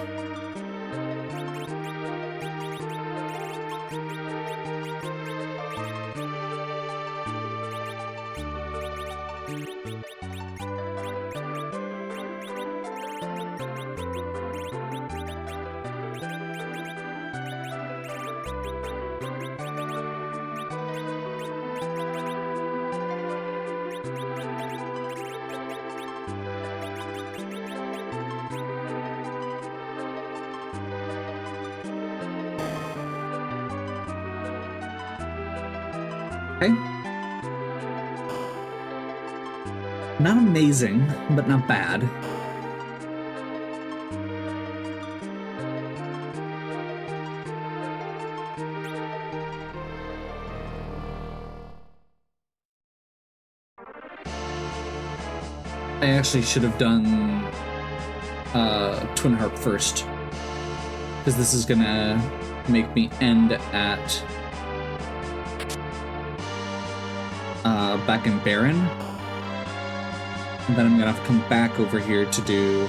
Okay. Not amazing, but not bad. I actually should have done Twin Harp first, because this is gonna make me end at back in Baron, and then I'm gonna have to come back over here to do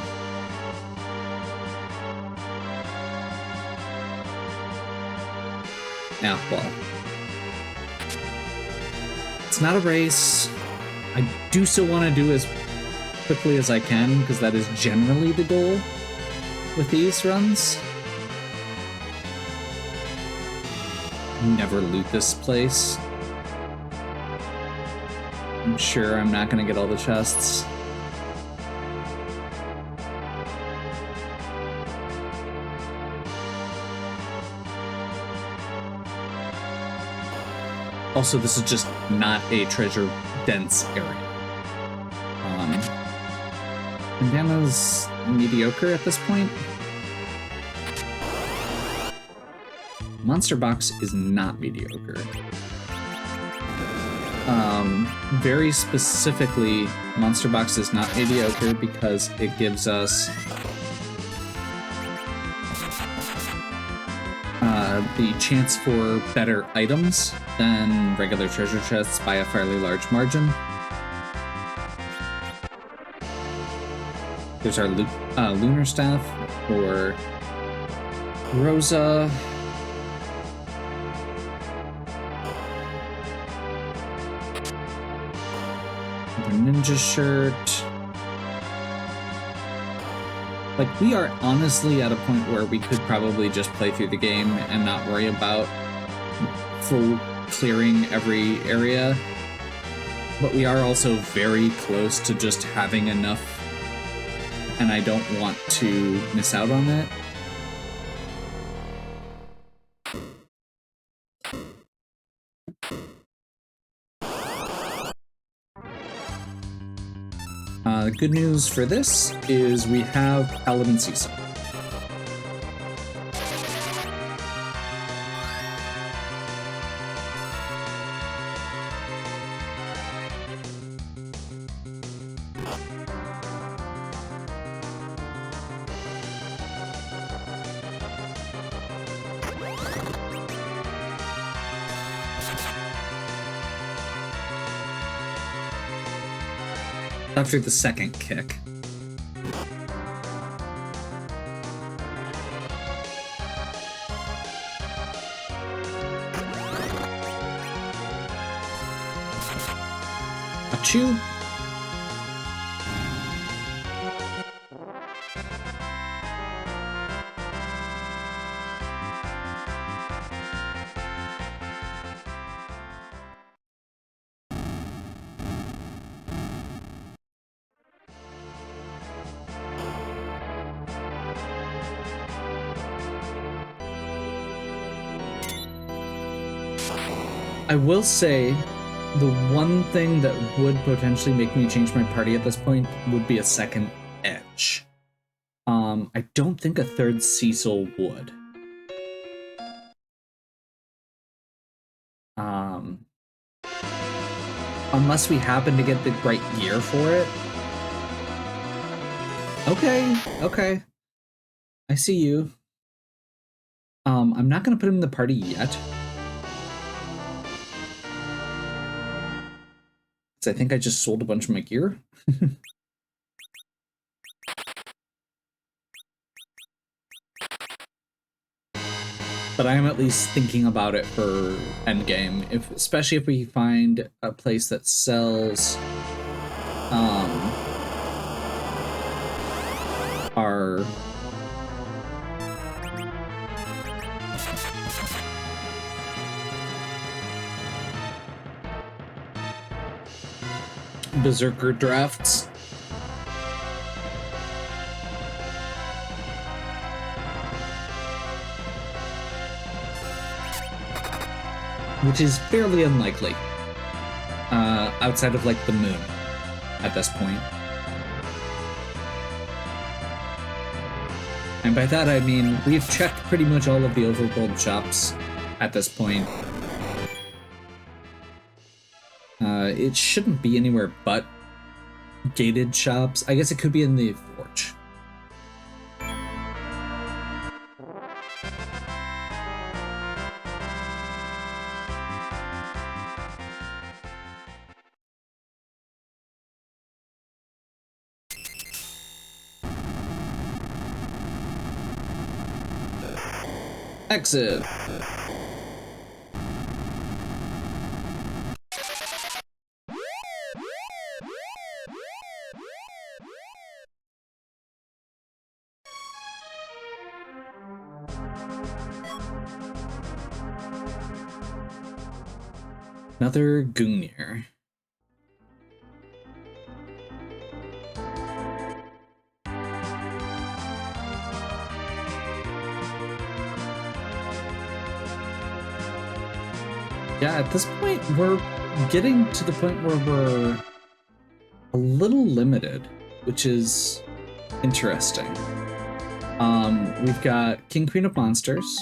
well, it's not a race. I do still want to do as quickly as I can, because that is generally the goal with these runs. Never loot this place. I'm sure I'm not going to get all the chests. Also, this is just not a treasure-dense area. Bandana's mediocre at this point. Monster Box is not mediocre. Very specifically, Monster Box is not mediocre because it gives us the chance for better items than regular treasure chests by a fairly large margin. There's our Lunar Staff, or Rosa. The Ninja Shirt. Like, we are honestly at a point where we could probably just play through the game and not worry about full clearing every area. But we are also very close to just having enough, and I don't want to miss out on it. The good news for this is we have Paladin Cecil. After the second kick. Achoo. I will say, the one thing that would potentially make me change my party at this point would be a second Edge. I don't think a third Cecil would. Unless we happen to get the right gear for it. Okay. I see you. I'm not gonna put him in the party yet. I think I just sold a bunch of my gear. But I am at least thinking about it for endgame, especially if we find a place that sells our Berserker drafts. Which is fairly unlikely. outside of like the moon at this point. And by that I mean we've checked pretty much all of the overworld shops at this point. It shouldn't be anywhere but gated shops. I guess it could be in the forge. Exit. Another Gungnir. Yeah, at this point, we're getting to the point where we're a little limited, which is interesting. We've got King Queen of Monsters.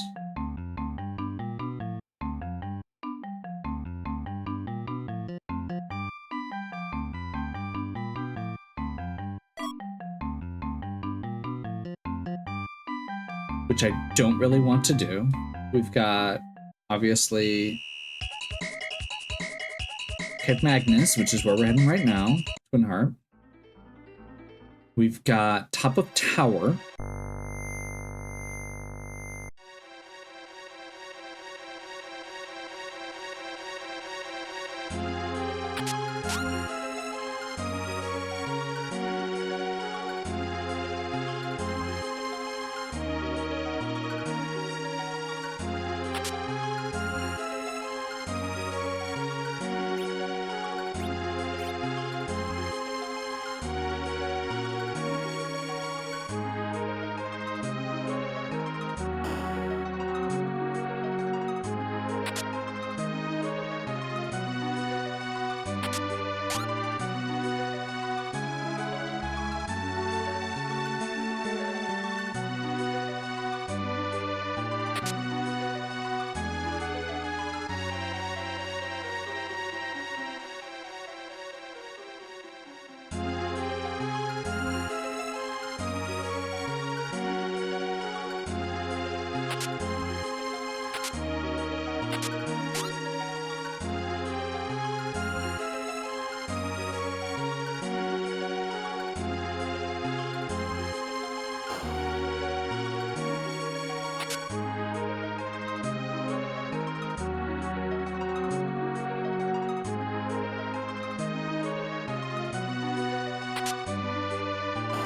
Which I don't really want to do. We've got, obviously, Kid Magnus, which is where we're heading right now. Twin Heart. We've got Top of Tower.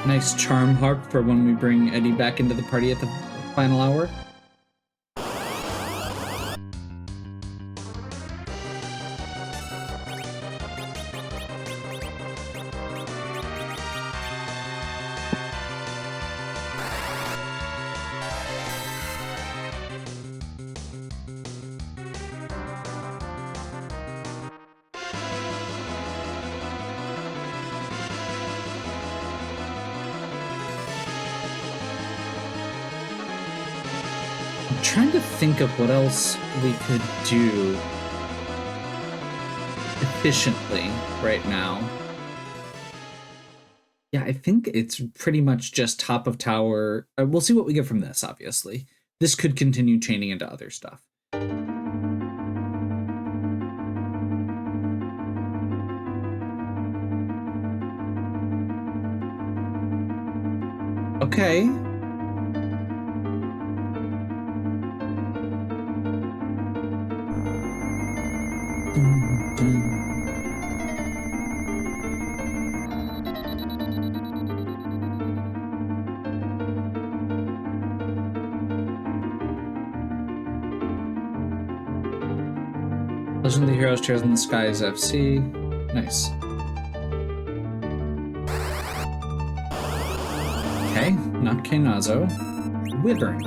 Nice charm harp for when we bring Eddie back into the party at the final hour. Trying to think of what else we could do efficiently right now. Yeah, I think it's pretty much just Top of Tower. We'll see what we get from this, obviously. This could continue chaining into other stuff. Okay. Legend of the Heroes Chairs in the Skies FC. Nice. Okay, not Kainazo. Wyvern.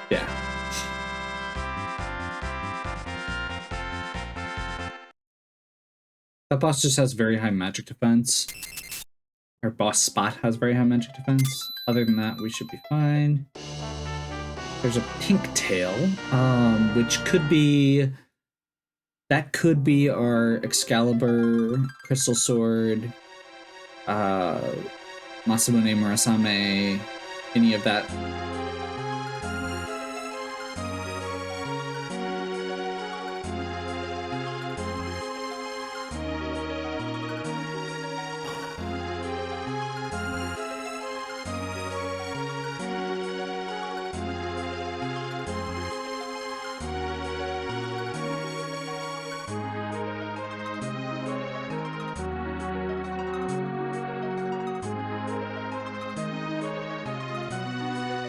Yeah. That boss just has very high magic defense. Our boss spot has very high magic defense. Other than that, we should be fine. There's a pink tail, which could be... That could be our Excalibur, Crystal Sword, Masamune Murasame, any of that.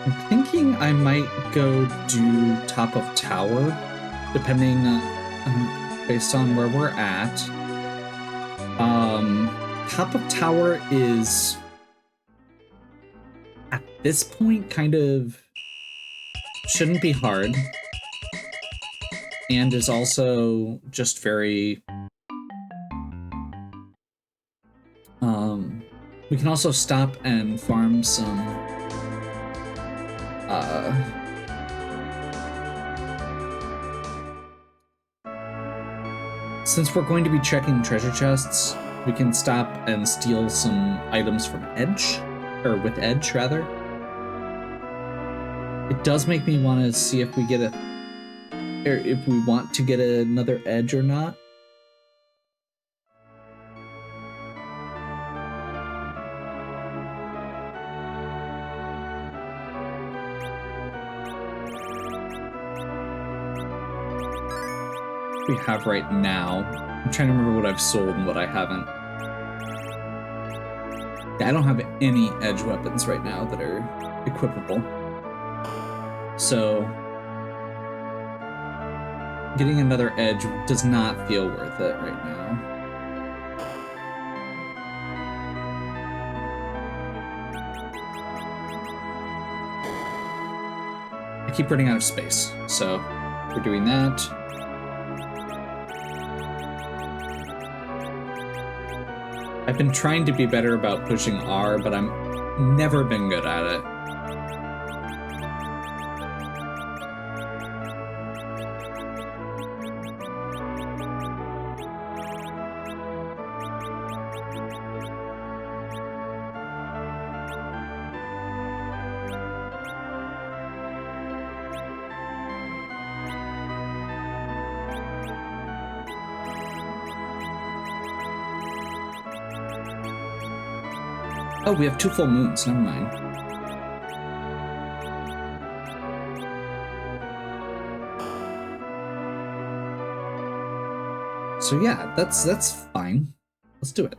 I'm thinking I might go do top of tower, depending based on where we're at. Top of tower is at this point kind of shouldn't be hard, and is also just very we can also stop and farm some since we're going to be checking treasure chests, we can stop and steal some items from Edge, or with Edge, rather. It does make me want to see if we get or if we want to get another Edge or not. We have right now. I'm trying to remember what I've sold and what I haven't. Yeah, I don't have any edge weapons right now that are equipable. So getting another edge does not feel worth it right now. I keep running out of space, so we're doing that. I've been trying to be better about pushing R, but I'm never been good at it. Oh, we have 2 full moons, never mind. So yeah, that's fine. Let's do it.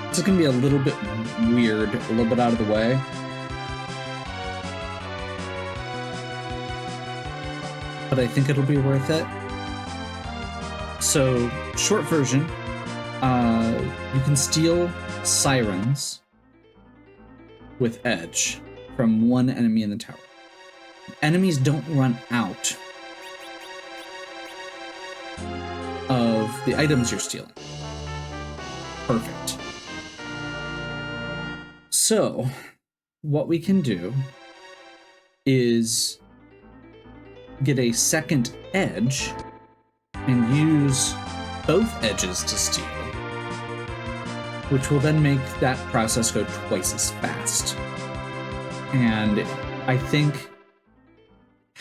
This is gonna be a little bit weird, a little bit out of the way. But I think it'll be worth it. So, short version, you can steal sirens with edge from one enemy in the tower. Enemies don't run out of the items you're stealing. Perfect. So, what we can do is get a second edge and use both edges to steal, which will then make that process go twice as fast. And I think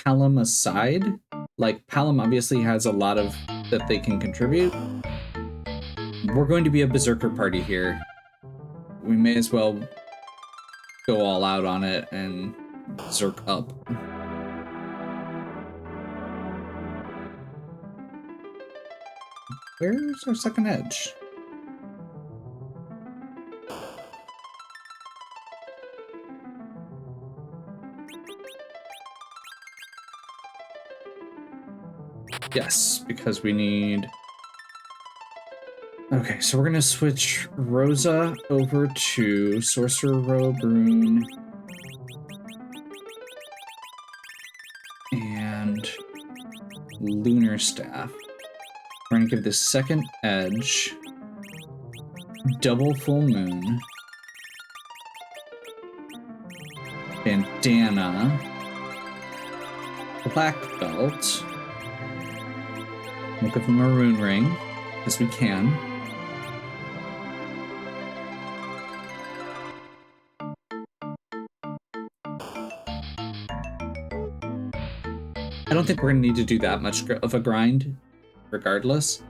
Hallam aside, like, Palom obviously has a lot of that they can contribute. We're going to be a berserker party here. We may as well go all out on it and berserk up. Where's our second edge? Yes, because we need... Okay, so we're gonna switch Rosa over to Sorcerer Robe Rune. And Lunar Staff. We're gonna give this second edge Double Full Moon. Bandana. Black Belt. We'll give him a rune ring, because we can. I don't think we're going to need to do that much of a grind, regardless.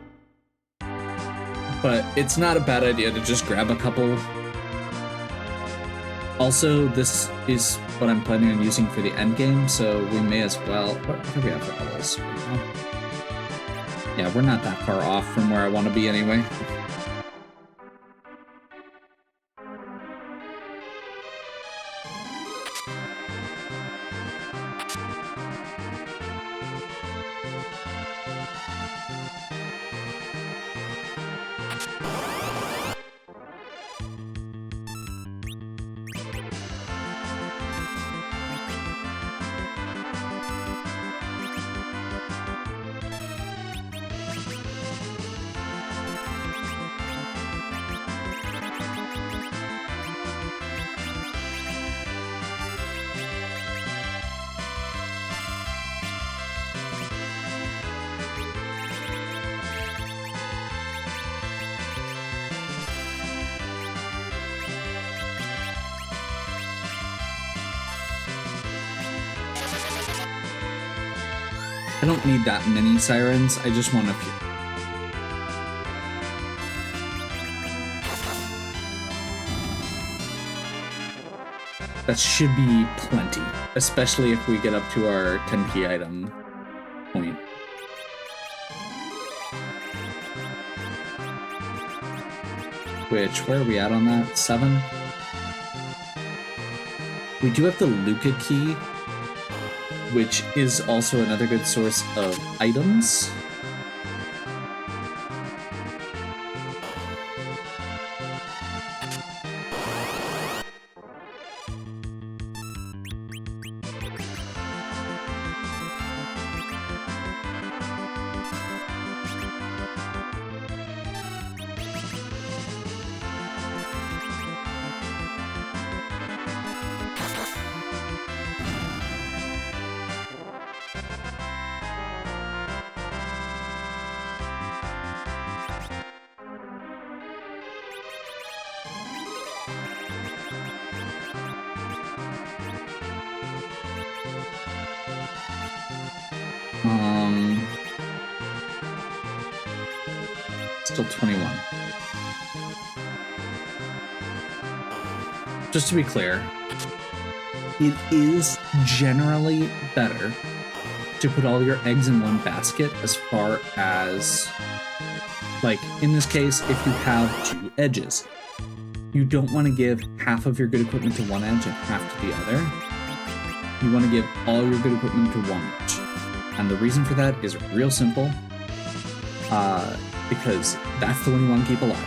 But it's not a bad idea to just grab a couple. Also, this is what I'm planning on using for the end game, so we may as well... What do we have for levels? Yeah, we're not that far off from where I want to be anyway. I don't need that many sirens, I just want a few. That should be plenty, especially if we get up to our 10p item point. Which, where are we at on that? 7? We do have the Luca key, which is also another good source of items. Still 21. Just to be clear, it is generally better to put all your eggs in one basket as far as, like, in this case, if you have 2 edges. You don't want to give half of your good equipment to one edge and half to the other. You want to give all your good equipment to one edge. And the reason for that is real simple. Because that's the one you want to keep alive.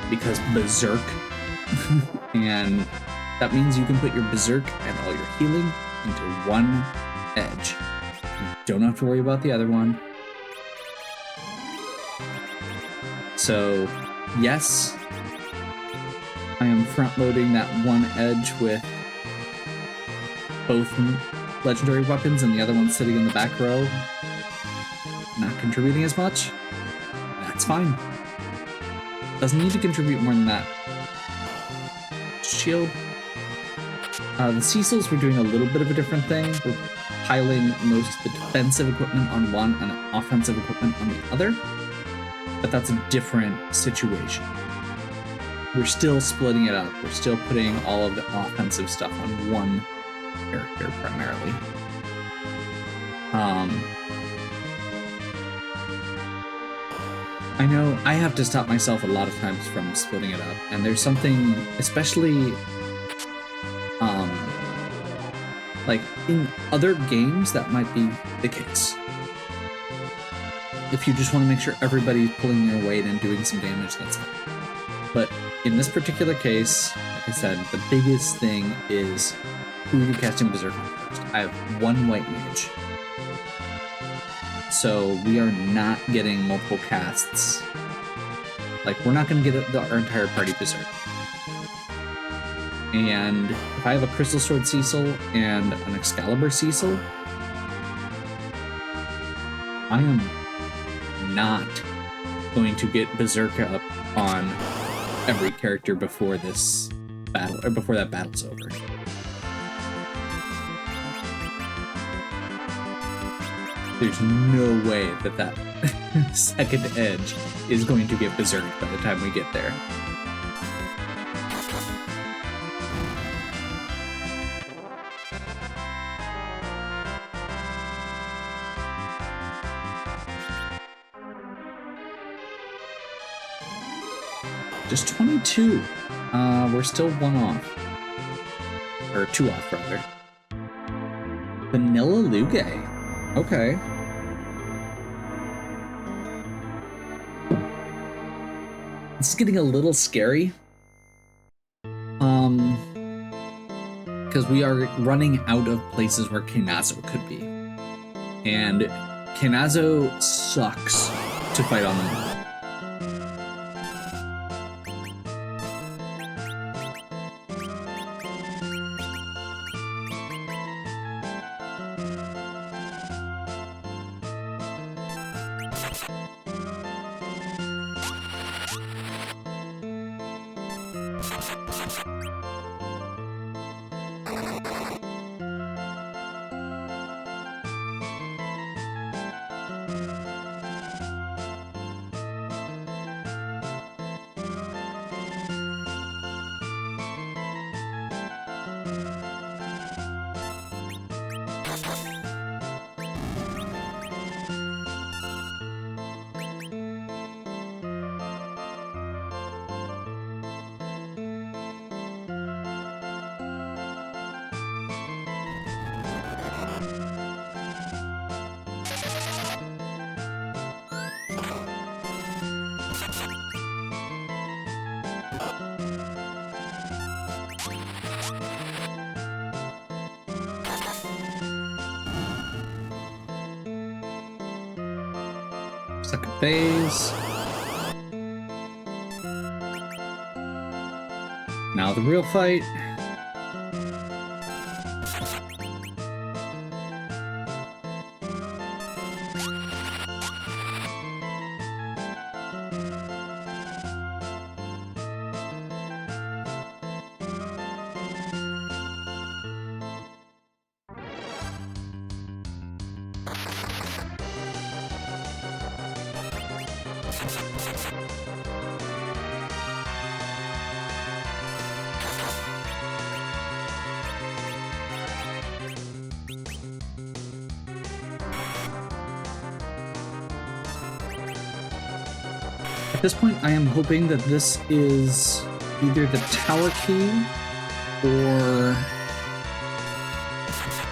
Because Berserk. And that means you can put your Berserk and all your healing into one edge. You don't have to worry about the other one. So, yes, I am front-loading that one edge with both legendary weapons and the other one sitting in the back row, not contributing as much. That's fine. Doesn't need to contribute more than that. Shield. The Cecils, we're doing a little bit of a different thing. We're piling most of the defensive equipment on one and the offensive equipment on the other. But that's a different situation. We're still splitting it up. We're still putting all of the offensive stuff on one character primarily. I know I have to stop myself a lot of times from splitting it up, and there's something, especially like in other games, that might be the case. If you just want to make sure everybody's pulling their weight and doing some damage, that's fine. But in this particular case, like I said, the biggest thing is who you're casting Berserk on first. I have one white mage. So we are not getting multiple casts. Like, we're not going to get our entire party Berserk. And if I have a Crystal Sword Cecil and an Excalibur Cecil, I am not going to get Berserk up on every character before this battle, or before that battle's over. There's no way that that second edge is going to get berserked by the time we get there. Just 22. We're still one off. Or two off, rather. Vanilla Lugae. Okay. This is getting a little scary. Because we are running out of places where Kinazo could be. And Kinazo sucks to fight on the move. Second phase. Now the real fight. At this point, I am hoping that this is either the tower key or...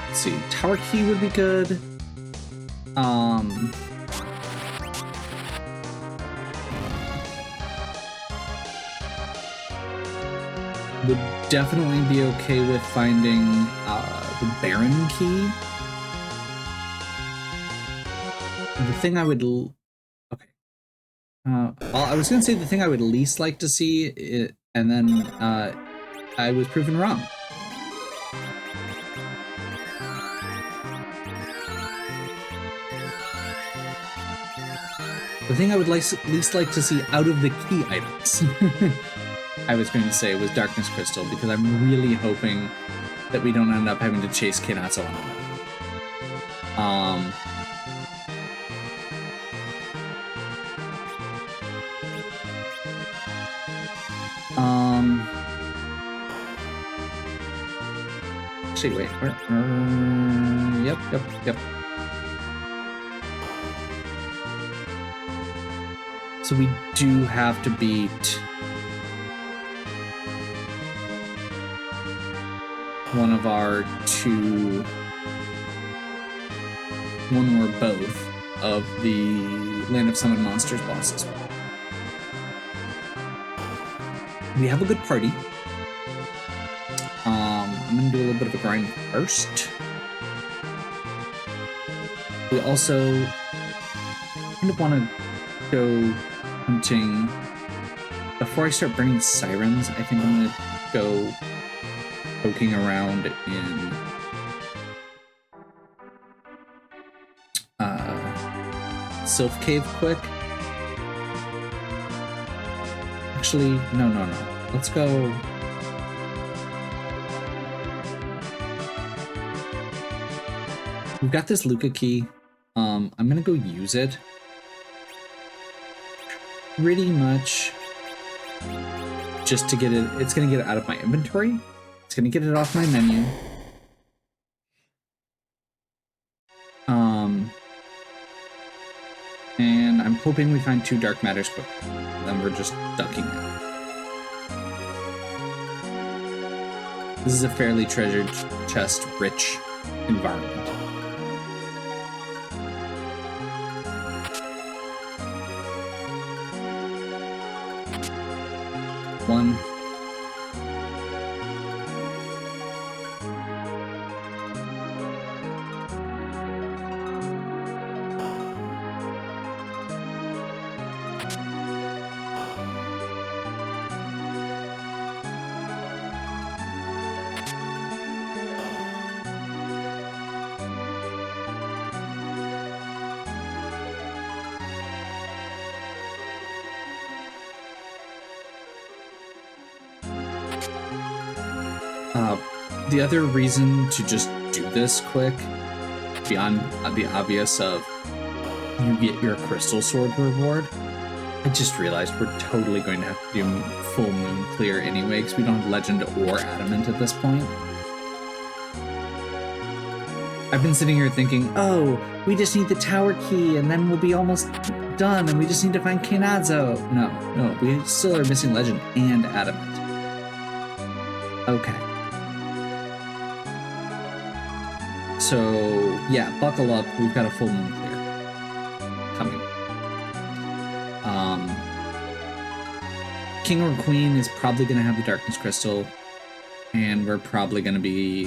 Let's see, tower key would be good. Would definitely be okay with finding the Baron key. The thing I would... well, I was going to say the thing I would least like to see, and then I was proven wrong. The thing I would least like to see out of the key items, I was going to say, was Darkness Crystal, because I'm really hoping that we don't end up having to chase Kenatsu on it. Actually, wait. Yep. So we do have to beat one of our two, one or both of the Land of Summoned Monsters bosses. We have a good party. I'm gonna do a little bit of a grind first. We also kind of want to go hunting. Before I start burning sirens, I think I'm gonna go poking around in Sylph Cave quick. Actually, no. Let's go. We've got this Luca key. I'm gonna go use it. Pretty much just to get it. It's gonna get it out of my inventory. It's gonna get it off my menu. And I'm hoping we find 2 dark matters quick. Then we're just ducking it. This is a fairly treasured chest rich environment. One. The other reason to just do this quick, beyond the obvious of you get your crystal sword reward, I just realized we're totally going to have to do full moon clear anyway, because we don't have legend or adamant at this point. I've been sitting here thinking, oh, we just need the tower key and then we'll be almost done and we just need to find Kenatsu. No, we still are missing legend and adamant. Okay. So, yeah, buckle up. We've got a full moon clear coming. King or Queen is probably going to have the Darkness Crystal, and we're probably going to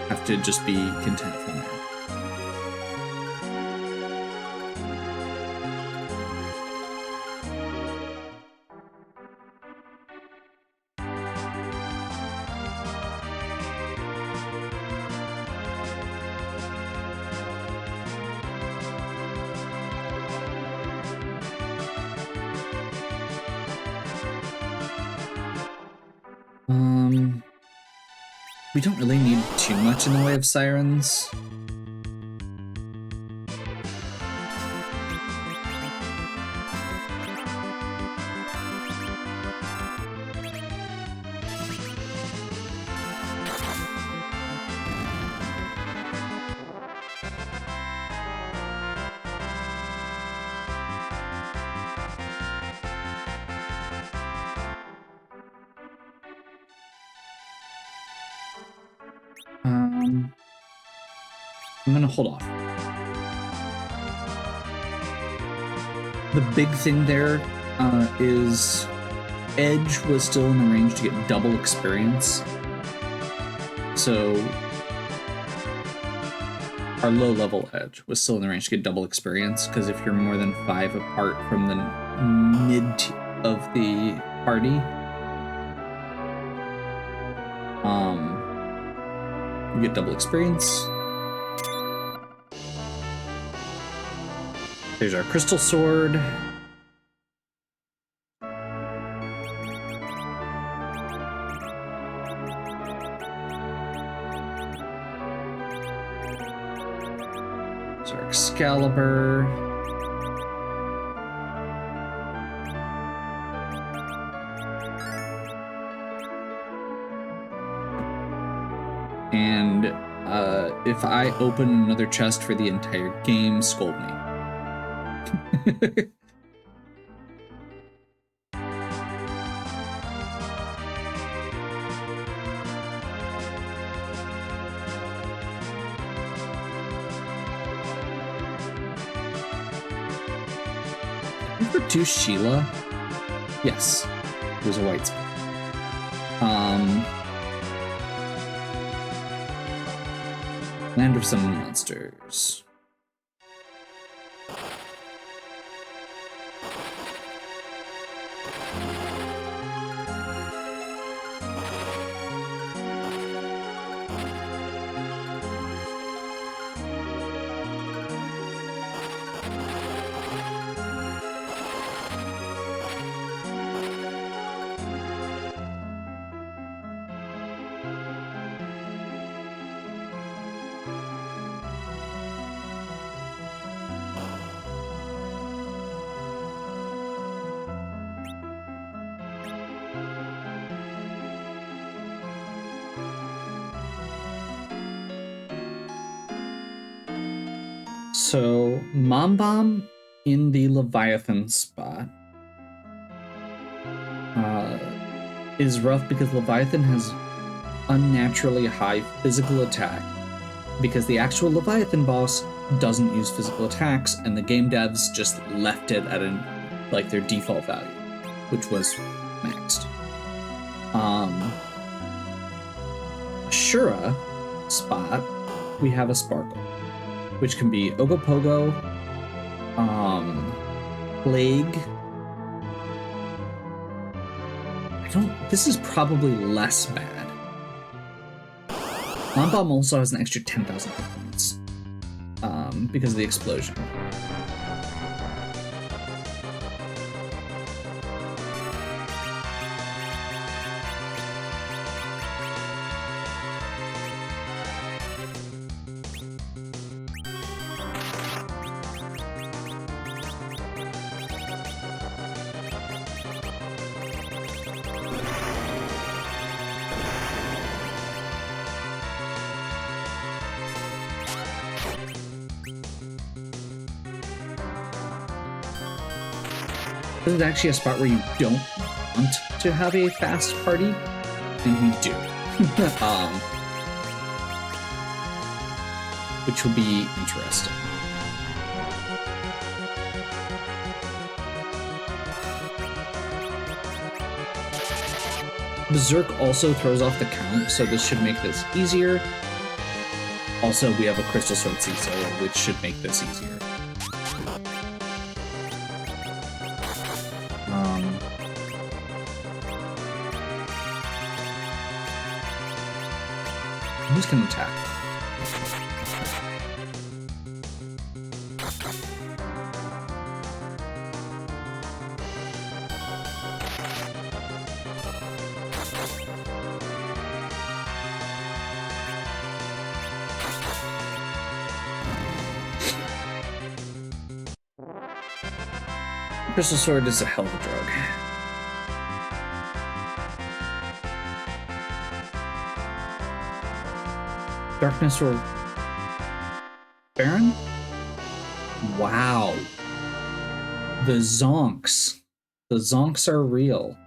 have to just be content from that. We don't really need too much in the way of sirens. I'm gonna hold off. The big thing there is Edge was still in the range to get double experience. So our low level Edge was still in the range to get double experience, because if you're more than 5 apart from the mid of the party, you get double experience. There's our crystal sword. There's our Excalibur. And if I open another chest for the entire game, scold me. To Sheila? Yes. It was a white spot. Land of some monsters. So, Mom Bomb in the Leviathan spot is rough because Leviathan has unnaturally high physical attack because the actual Leviathan boss doesn't use physical attacks and the game devs just left it at their default value, which was maxed. Ashura spot, we have a Sparkle, which can be Ogopogo, Plague. This is probably less bad. Mom Bomb also has an extra 10,000 hit points because of the explosion. This is actually a spot where you don't want to have a fast party, and we do. Which will be interesting. Berserk also throws off the count, so this should make this easier. Also, we have a Crystal Sword CISO, which should make this easier. Who's gonna attack? Crystal Sword is a hell of a drug. Darkness or Baron? Wow. The Zonks. The Zonks are real.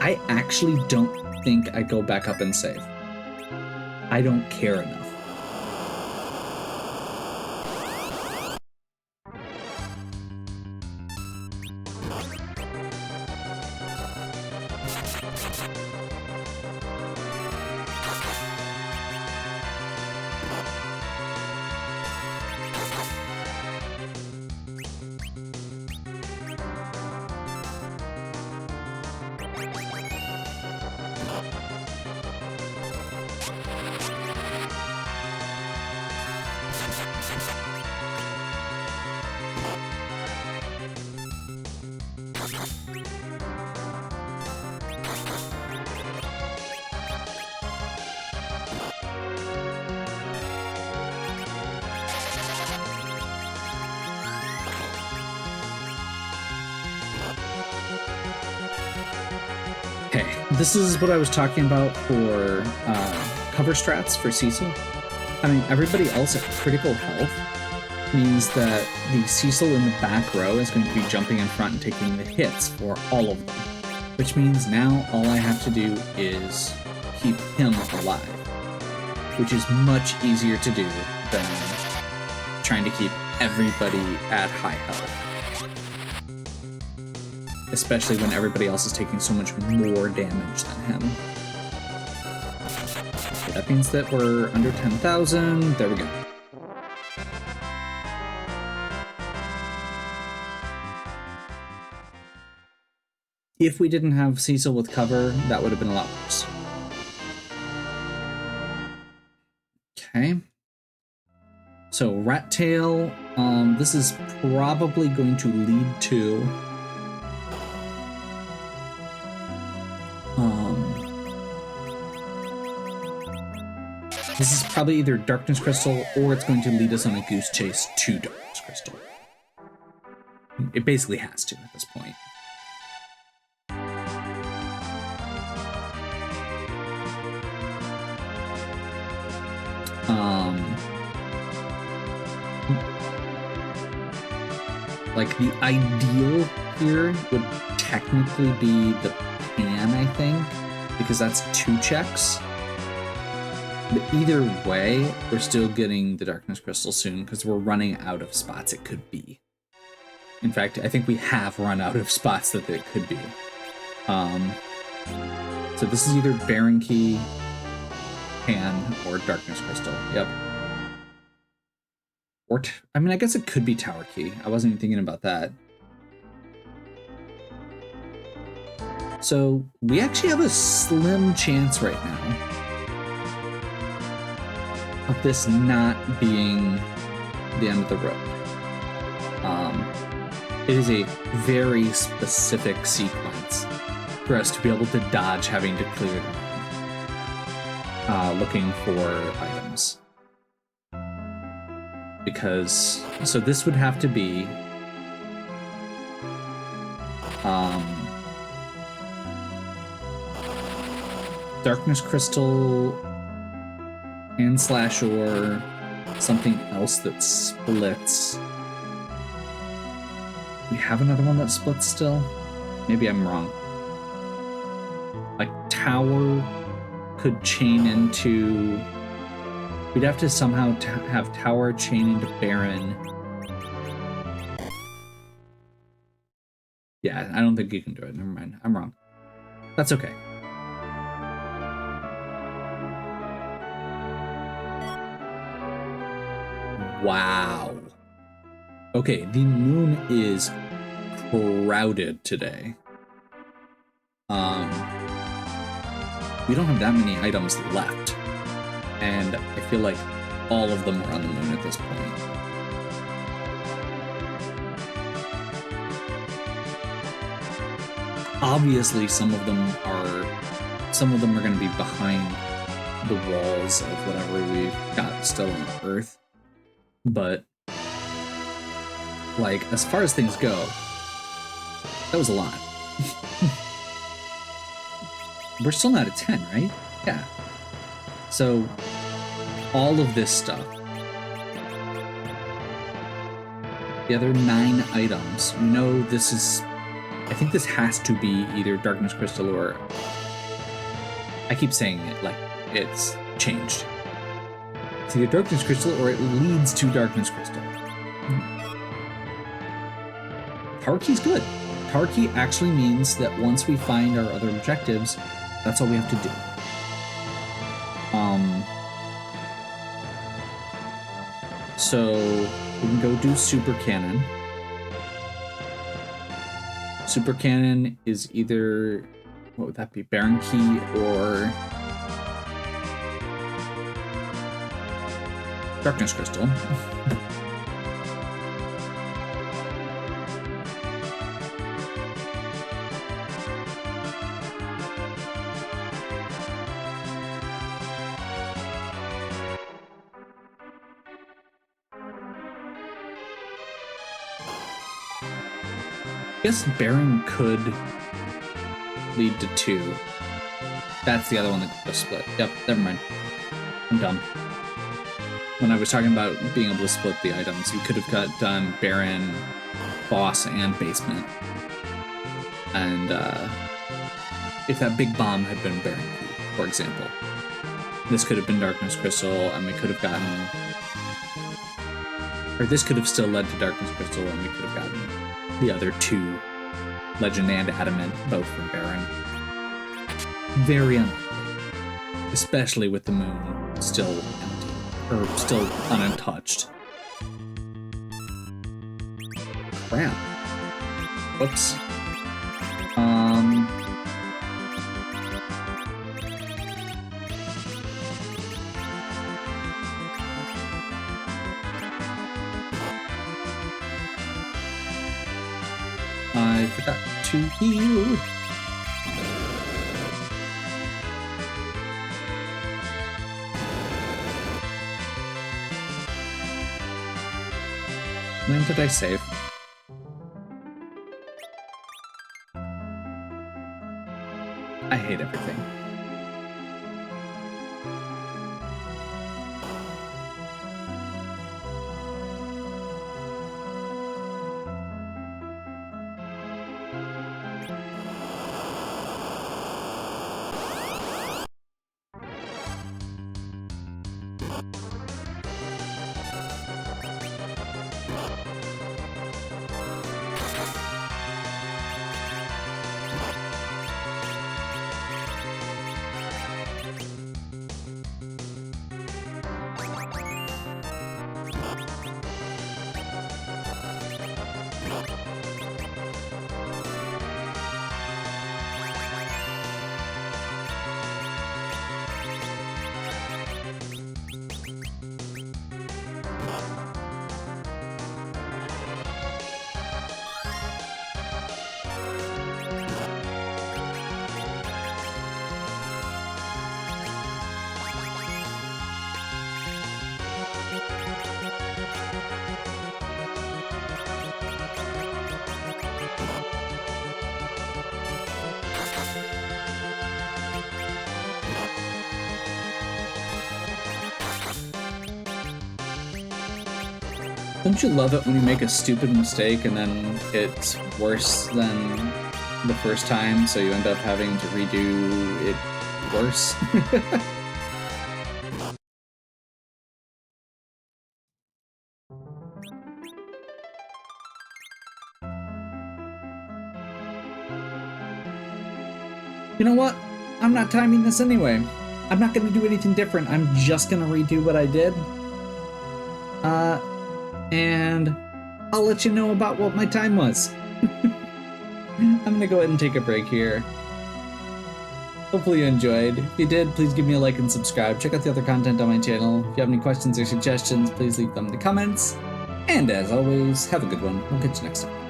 I actually don't think I go back up and save. I don't care enough. Okay, this is what I was talking about for cover strats for Cecil. I mean, everybody else at critical health means that the Cecil in the back row is going to be jumping in front and taking the hits for all of them. Which means now all I have to do is keep him alive. Which is much easier to do than trying to keep everybody at high health. Especially when everybody else is taking so much more damage than him. Okay, that means that we're under 10,000. There we go. If we didn't have Cecil with cover, that would have been a lot worse. Okay. So, Rat Tail, this is probably going to lead to this is probably either Darkness Crystal or it's going to lead us on a goose chase to Darkness Crystal. It basically has to at this point. Like the ideal here would technically be the Pan, I think, because that's 2 checks. But either way, we're still getting the Darkness Crystal soon because we're running out of spots it could be. In fact, I think we have run out of spots that it could be. So this is either Baron Key, Pan, or Darkness Crystal. Yep. Or I mean, I guess it could be Tower Key. I wasn't even thinking about that. So we actually have a slim chance right now of this not being the end of the road. It is a very specific sequence for us to be able to dodge having to clear them, looking for items. Because, so this would have to be Darkness Crystal and slash or something else that splits. We have another one that splits still? Maybe I'm wrong. Like Tower could chain into... We'd have to somehow have Tower chain into Baron. Yeah, I don't think you can do it. Never mind. I'm wrong. That's okay. Wow. Okay, the moon is crowded today. We don't have that many items left. And I feel like all of them are on the moon at this point. Obviously, some of them are going to be behind the walls of whatever we've got still on Earth. But, like, as far as things go, that was a lot. We're still not at 10, right? Yeah. So, all of this stuff, the other 9 items, we know this is, I think this has to be either Darkness Crystal or, I keep saying it like it's changed. It's either Darkness Crystal or it leads to Darkness Crystal. Tower Key's good. Tower Key actually means that once we find our other objectives, that's all we have to do. So we can go do Super Cannon. Super Cannon is either, what would that be, Baron Key or Darkness Crystal. guess Baron could lead to 2. That's the other one that could split. Yep, never mind. I'm dumb. When I was talking about being able to split the items, you could have done Baron, Boss, and Basement. And if that big bomb had been Baron Key, for example, this could have been Darkness Crystal, and we could have gotten... Or this could have still led to Darkness Crystal, and we could have gotten the other 2, Legend and Adamant, both from Baron. Very unlikely. Especially with the moon still empty, or still untouched. Crap. Whoops. I forgot to heal. When did I save? I hate everything. Don't you love it when you make a stupid mistake and then it's worse than the first time, so you end up having to redo it worse? You know what? I'm not timing this anyway. I'm not going to do anything different. I'm just going to redo what I did. And I'll let you know about what my time was. I'm going to go ahead and take a break here. Hopefully you enjoyed. If you did, please give me a like and subscribe. Check out the other content on my channel. If you have any questions or suggestions, please leave them in the comments. And as always, have a good one. We'll catch you next time.